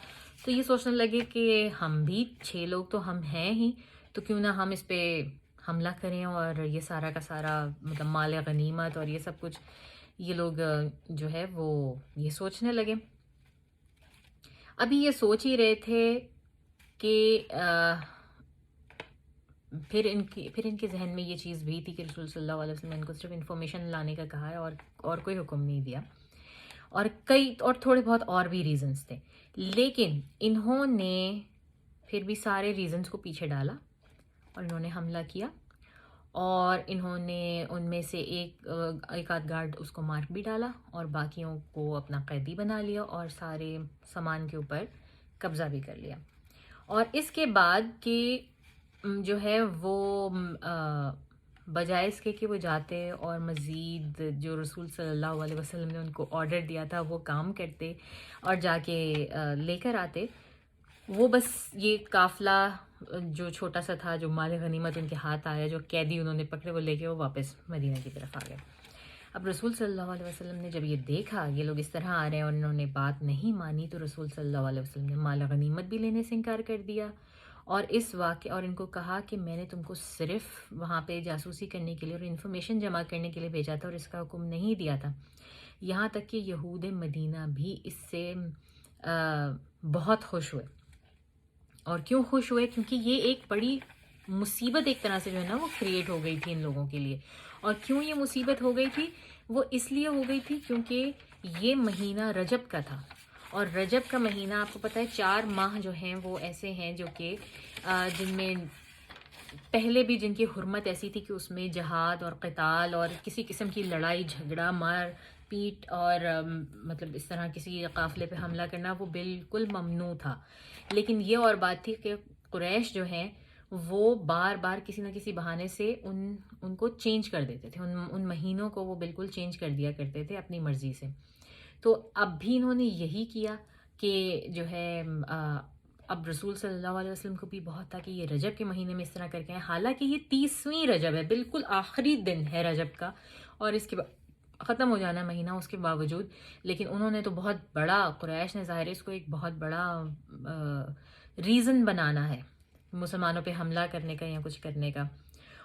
S1: تو یہ سوچنے لگے کہ ہم بھی 6 لوگ تو ہم ہیں ہی، تو کیوں نہ ہم اس پہ حملہ کریں اور یہ سارا کا سارا مطلب مال غنیمت اور یہ سب کچھ یہ لوگ جو ہے وہ یہ سوچنے لگے۔ ابھی یہ سوچ ہی رہے تھے کہ پھر ان کے ذہن میں یہ چیز بھی تھی کہ رسول صلی اللہ علیہ وسلم نے ان کو صرف انفارمیشن لانے کا کہا ہے اور کوئی حکم نہیں دیا، اور تھوڑے بہت اور بھی ریزنز تھے، لیکن انہوں نے پھر بھی سارے ریزنز کو پیچھے ڈالا اور انہوں نے حملہ کیا، اور انہوں نے ان میں سے ایک آدھ گارڈ اس کو مار بھی ڈالا اور باقیوں کو اپنا قیدی بنا لیا اور سارے سامان کے اوپر قبضہ بھی کر لیا۔ اور اس کے بعد کہ جو ہے وہ بجائے اس کے کہ وہ جاتے اور مزید جو رسول صلی اللہ علیہ وسلم نے ان کو آرڈر دیا تھا وہ کام کرتے اور جا کے لے کر آتے، وہ بس یہ قافلہ جو چھوٹا سا تھا، جو مال غنیمت ان کے ہاتھ آیا، جو قیدی انہوں نے پکڑے، وہ لے کے وہ واپس مدینہ کی طرف آ گئے۔ اب رسول صلی اللہ علیہ وسلم نے جب یہ دیکھا یہ لوگ اس طرح آ رہے ہیں اور انہوں نے بات نہیں مانی، تو رسول صلی اللہ علیہ وسلم نے مال غنیمت بھی لینے سے انکار کر دیا، اور اور ان کو کہا کہ میں نے تم کو صرف وہاں پہ جاسوسی کرنے کے لیے اور انفارمیشن جمع کرنے کے لیے بھیجا تھا اور اس کا حکم نہیں دیا تھا۔ یہاں تک کہ یہود مدینہ بھی اس سے بہت خوش ہوئے۔ اور کیوں خوش ہوئے؟ کیونکہ یہ ایک بڑی مصیبت ایک طرح سے جو ہے نا وہ کریٹ ہو گئی تھی ان لوگوں کے لیے۔ اور کیوں یہ مصیبت ہو گئی تھی؟ وہ اس لیے ہو گئی تھی کیونکہ یہ مہینہ رجب کا تھا، اور رجب کا مہینہ آپ کو پتہ ہے 4 ماہ جو ہیں وہ ایسے ہیں جو کہ جن میں پہلے بھی جن کی حرمت ایسی تھی کہ اس میں جہاد اور قتال اور کسی قسم کی لڑائی جھگڑا مار پیٹ اور مطلب اس طرح کسی قافلے پہ حملہ کرنا وہ بالکل ممنوع تھا۔ لیکن یہ اور بات تھی کہ قریش جو ہیں وہ بار بار کسی نہ کسی بہانے سے ان کو چینج کر دیتے تھے، ان مہینوں کو وہ بالکل چینج کر دیا کرتے تھے اپنی مرضی سے۔ تو اب بھی انہوں نے یہی کیا کہ جو ہے اب رسول صلی اللہ علیہ وسلم کو بھی بہت تھا کہ یہ رجب کے مہینے میں اس طرح کر کے ہیں، حالانکہ یہ 30ویں رجب ہے، بالکل آخری دن ہے رجب کا اور اس کے بعد ختم ہو جانا ہے مہینہ، اس کے باوجود لیکن انہوں نے تو بہت بڑا، قریش نے ظاہر اس کو ایک بہت بڑا ریزن بنانا ہے مسلمانوں پہ حملہ کرنے کا یا کچھ کرنے کا۔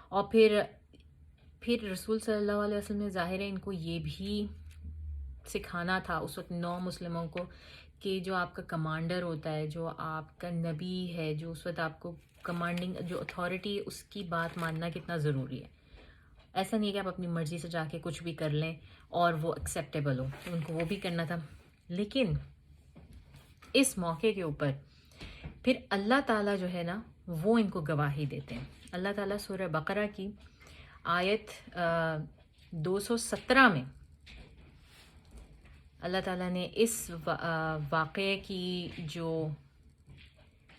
S1: اور پھر رسول صلی اللہ علیہ وسلم نے ظاہر ہے ان کو یہ بھی سکھانا تھا اس وقت نو مسلموں کو کہ جو آپ کا کمانڈر ہوتا ہے، جو آپ کا نبی ہے، جو اس وقت آپ کو کمانڈنگ جو اتھارٹی ہے، اس کی بات ماننا کتنا ضروری ہے۔ ایسا نہیں ہے کہ آپ اپنی مرضی سے جا کے کچھ بھی کر لیں اور وہ ایکسیپٹیبل ہو، تو ان کو وہ بھی کرنا تھا۔ لیکن اس موقع کے اوپر پھر اللہ تعالیٰ جو ہے نا وہ ان کو گواہی دیتے ہیں۔ اللہ تعالیٰ سورہ بقرہ کی آیت 217 میں اللہ تعالیٰ نے اس واقعے کی جو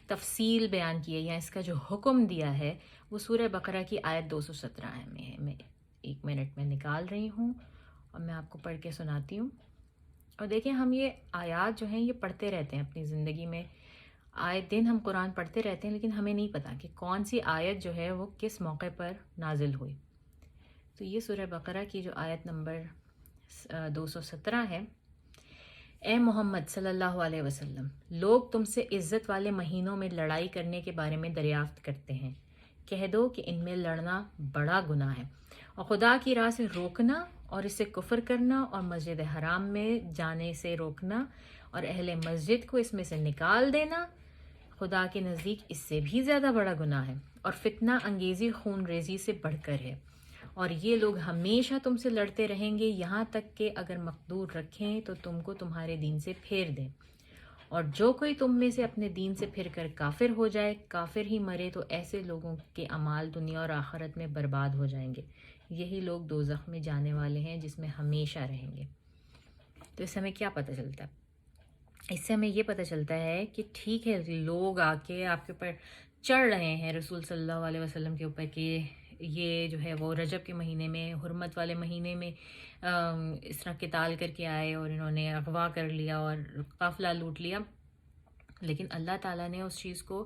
S1: تفصیل بیان کی ہے یا اس کا جو حکم دیا ہے وہ سورہ بقرہ کی آیت 217 میں ہے۔ میں 1 منٹ میں نکال رہی ہوں اور میں آپ کو پڑھ کے سناتی ہوں۔ اور دیکھیں ہم یہ آیات جو ہیں یہ پڑھتے رہتے ہیں اپنی زندگی میں، آئے دن ہم قرآن پڑھتے رہتے ہیں، لیکن ہمیں نہیں پتہ کہ کون سی آیت جو ہے وہ کس موقع پر نازل ہوئی۔ تو یہ سورہ بقرہ کی جو آیت نمبر 217 ہے، اے محمد صلی اللہ علیہ وسلم، لوگ تم سے عزت والے مہینوں میں لڑائی کرنے کے بارے میں دریافت کرتے ہیں، کہہ دو کہ ان میں لڑنا بڑا گناہ ہے، اور خدا کی راہ سے روکنا اور اس سے کفر کرنا اور مسجد حرام میں جانے سے روکنا اور اہل مسجد کو اس میں سے نکال دینا خدا کے نزدیک اس سے بھی زیادہ بڑا گناہ ہے، اور فتنہ انگیزی خون ریزی سے بڑھ کر ہے، اور یہ لوگ ہمیشہ تم سے لڑتے رہیں گے یہاں تک کہ اگر مقدور رکھیں تو تم کو تمہارے دین سے پھیر دیں، اور جو کوئی تم میں سے اپنے دین سے پھر کر کافر ہو جائے، کافر ہی مرے، تو ایسے لوگوں کے اعمال دنیا اور آخرت میں برباد ہو جائیں گے، یہی لوگ دوزخ میں جانے والے ہیں جس میں ہمیشہ رہیں گے۔ تو اس سے ہمیں کیا پتہ چلتا ہے؟ اس سے ہمیں یہ پتہ چلتا ہے کہ ٹھیک ہے لوگ آ کے آپ کے اوپر چڑھ رہے ہیں رسول صلی اللہ علیہ وسلم کے اوپر کہ یہ جو ہے وہ رجب کے مہینے میں، حرمت والے مہینے میں اس طرح قتال کر کے آئے اور انہوں نے اغوا کر لیا اور قافلہ لوٹ لیا، لیکن اللہ تعالیٰ نے اس چیز کو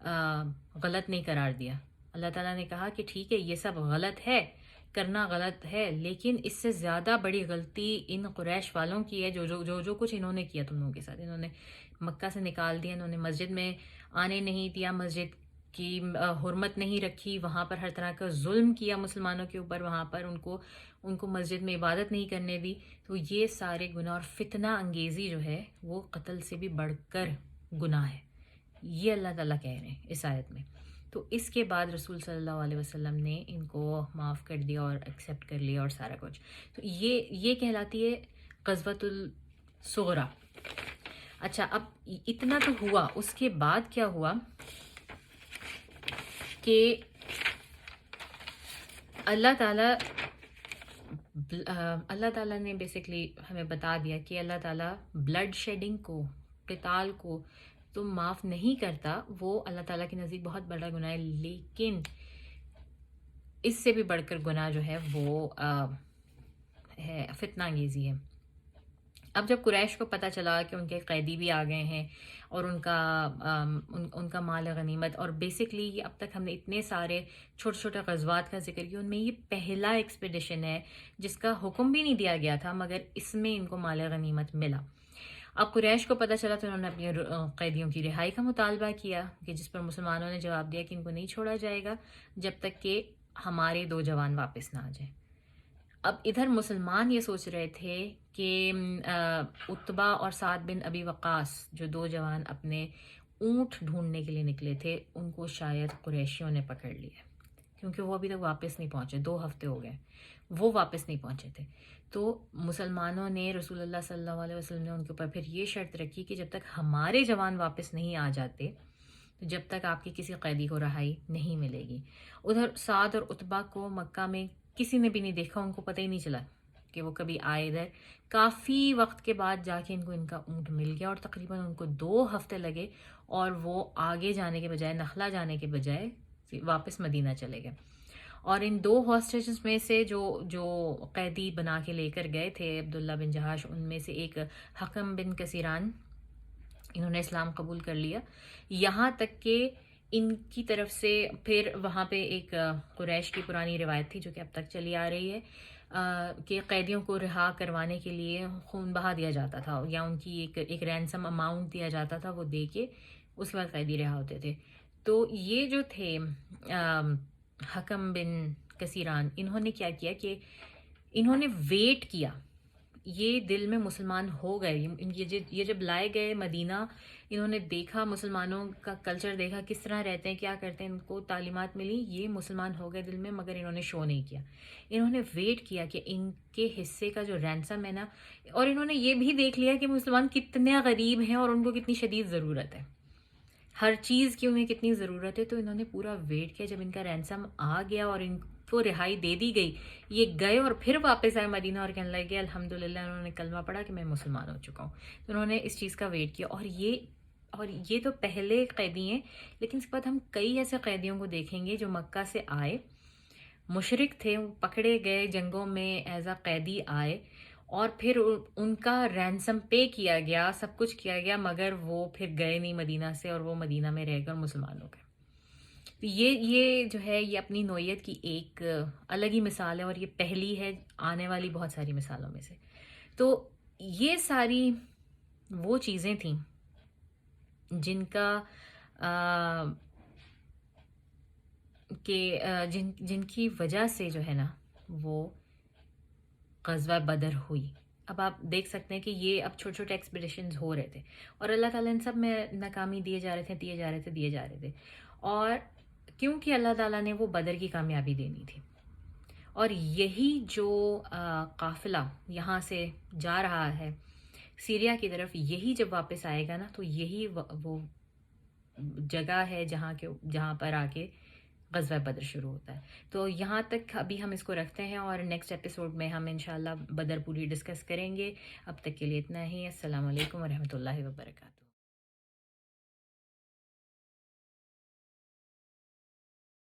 S1: غلط نہیں قرار دیا۔ اللہ تعالیٰ نے کہا کہ ٹھیک ہے یہ سب غلط ہے، کرنا غلط ہے، لیکن اس سے زیادہ بڑی غلطی ان قریش والوں کی ہے جو کچھ انہوں نے کیا تم لوگوں کے ساتھ۔ انہوں نے مکہ سے نکال دیا، انہوں نے مسجد میں آنے نہیں دیا، مسجد کی حرمت نہیں رکھی، وہاں پر ہر طرح کا ظلم کیا مسلمانوں کے اوپر، وہاں پر ان کو مسجد میں عبادت نہیں کرنے دی۔ تو یہ سارے گناہ اور فتنہ انگیزی جو ہے وہ قتل سے بھی بڑھ کر گناہ ہے، یہ اللہ تعالیٰ کہہ رہے ہیں اس آیت میں۔ تو اس کے بعد رسول صلی اللہ علیہ وسلم نے ان کو معاف کر دیا اور ایکسیپٹ کر لیا اور سارا کچھ۔ تو یہ کہلاتی ہے غزوۃ الصغریٰ۔ اچھا، اب اتنا تو ہوا، اس کے بعد کیا ہوا کہ اللہ تعالیٰ نے بیسکلی ہمیں بتا دیا کہ اللہ تعالیٰ بلڈ شیڈنگ کو، قتال کو تو معاف نہیں کرتا، وہ اللہ تعالیٰ کے نزدیک بہت بڑا گناہ ہے، لیکن اس سے بھی بڑھ کر گناہ جو ہے وہ ہے فتنہ انگیزی ہے۔ اب جب قریش کو پتہ چلا کہ ان کے قیدی بھی آ گئے ہیں اور ان کا مال غنیمت، اور بیسکلی اب تک ہم نے اتنے سارے چھوٹے چھوٹے غزوات کا ذکر کیا، ان میں یہ پہلا ایکسپیڈیشن ہے جس کا حکم بھی نہیں دیا گیا تھا مگر اس میں ان کو مال غنیمت ملا۔ اب قریش کو پتہ چلا تو انہوں نے اپنے قیدیوں کی رہائی کا مطالبہ کیا، کہ جس پر مسلمانوں نے جواب دیا کہ ان کو نہیں چھوڑا جائے گا جب تک کہ ہمارے 2 جوان واپس نہ آ جائیں۔ اب ادھر مسلمان یہ سوچ رہے تھے کہ عتبہ اور سعد بن ابی وقاص جو 2 جوان اپنے اونٹ ڈھونڈنے کے لیے نکلے تھے، ان کو شاید قریشیوں نے پکڑ لیا، کیونکہ وہ ابھی تک واپس نہیں پہنچے، 2 ہفتے ہو گئے وہ واپس نہیں پہنچے تھے۔ تو مسلمانوں نے، رسول اللہ صلی اللہ علیہ وسلم نے ان کے اوپر پھر یہ شرط رکھی کہ جب تک ہمارے جوان واپس نہیں آ جاتے تو جب تک آپ کی کسی قیدی کو رہائی نہیں ملے گی۔ ادھر سعد اور عتبہ کو مکہ میں کسی نے بھی نہیں دیکھا، ان کو پتہ ہی نہیں چلا کہ وہ کبھی آئے ادھر۔ کافی وقت کے بعد جا کے ان کا اونٹ مل گیا، اور تقریباً ان کو 2 ہفتے لگے، اور وہ آگے جانے کے بجائے، نخلا جانے کے بجائے واپس مدینہ چلے گئے۔ اور ان 2 ہاسٹیجز میں سے جو قیدی بنا کے لے کر گئے تھے عبداللہ بن جہاش، ان میں سے ایک حکم بن کثیران، انہوں نے اسلام قبول کر لیا، یہاں تک کہ ان کی طرف سے پھر وہاں پہ ایک قریش کی پرانی روایت تھی جو کہ اب تک چلی آ رہی ہے، کہ قیدیوں کو رہا کروانے کے لیے خون بہا دیا جاتا تھا، یا ان کی ایک رینسم اماؤنٹ دیا جاتا تھا، وہ دے کے اس کے بعد قیدی رہا ہوتے تھے۔ تو یہ جو تھے حکم بن کثیران، انہوں نے کیا کیا کہ انہوں نے ویٹ کیا، یہ دل میں مسلمان ہو گئے، یہ جب لائے گئے مدینہ، انہوں نے دیکھا مسلمانوں کا کلچر، دیکھا کس طرح رہتے ہیں، کیا کرتے ہیں، ان کو تعلیمات ملی، یہ مسلمان ہو گئے دل میں، مگر انہوں نے شو نہیں کیا، انہوں نے ویٹ کیا کہ ان کے حصے کا جو رینسم ہے نا، اور انہوں نے یہ بھی دیکھ لیا کہ مسلمان کتنے غریب ہیں اور ان کو کتنی شدید ضرورت ہے، ہر چیز کی انہیں کتنی ضرورت ہے۔ تو انہوں نے پورا ویٹ کیا، جب ان کا رینسم آ گیا اور ان کو رہائی دے دی گئی، یہ گئے اور پھر واپس آئے مدینہ اور کہنے لگے الحمدللہ، انہوں نے کلمہ پڑھا کہ میں مسلمان ہو چکا ہوں۔ تو انہوں نے اس چیز کا ویٹ کیا، اور یہ تو پہلے قیدی ہیں، لیکن اس کے بعد ہم کئی ایسے قیدیوں کو دیکھیں گے جو مکہ سے آئے، مشرک تھے، وہ پکڑے گئے جنگوں میں ایز اے قیدی آئے، اور پھر ان کا رینسم پے کیا گیا، سب کچھ کیا گیا، مگر وہ پھر گئے نہیں مدینہ سے، اور وہ مدینہ میں رہ کر مسلمان ہو گئے۔ یہ جو ہے یہ اپنی نوعیت کی ایک الگ ہی مثال ہے، اور یہ پہلی ہے آنے والی بہت ساری مثالوں میں سے۔ تو یہ ساری وہ چیزیں تھیں جن کا جن کی وجہ سے جو ہے نا وہ غزوہ بدر ہوئی۔ اب آپ دیکھ سکتے ہیں کہ یہ اب چھوٹے چھوٹے ایکسپیڈیشنز ہو رہے تھے، اور اللہ تعالیٰ ان سب میں ناکامی دیے جا رہے تھے، اور کیونکہ اللہ تعالیٰ نے وہ بدر کی کامیابی دینی تھی، اور یہی جو قافلہ یہاں سے جا رہا ہے سیریا کی طرف یہی جب واپس آئے گا نا تو یہی وہ جگہ ہے جہاں پر آ کے غزوہ بدر شروع ہوتا ہے. تو یہاں تک ابھی ہم اس کو رکھتے ہیں اور نیکسٹ ایپیسوڈ میں ہم انشاءاللہ بدر پوری ڈسکس کریں گے. اب تک کے لیے اتنا ہی. السلام علیکم ورحمۃ اللہ وبرکاتہ.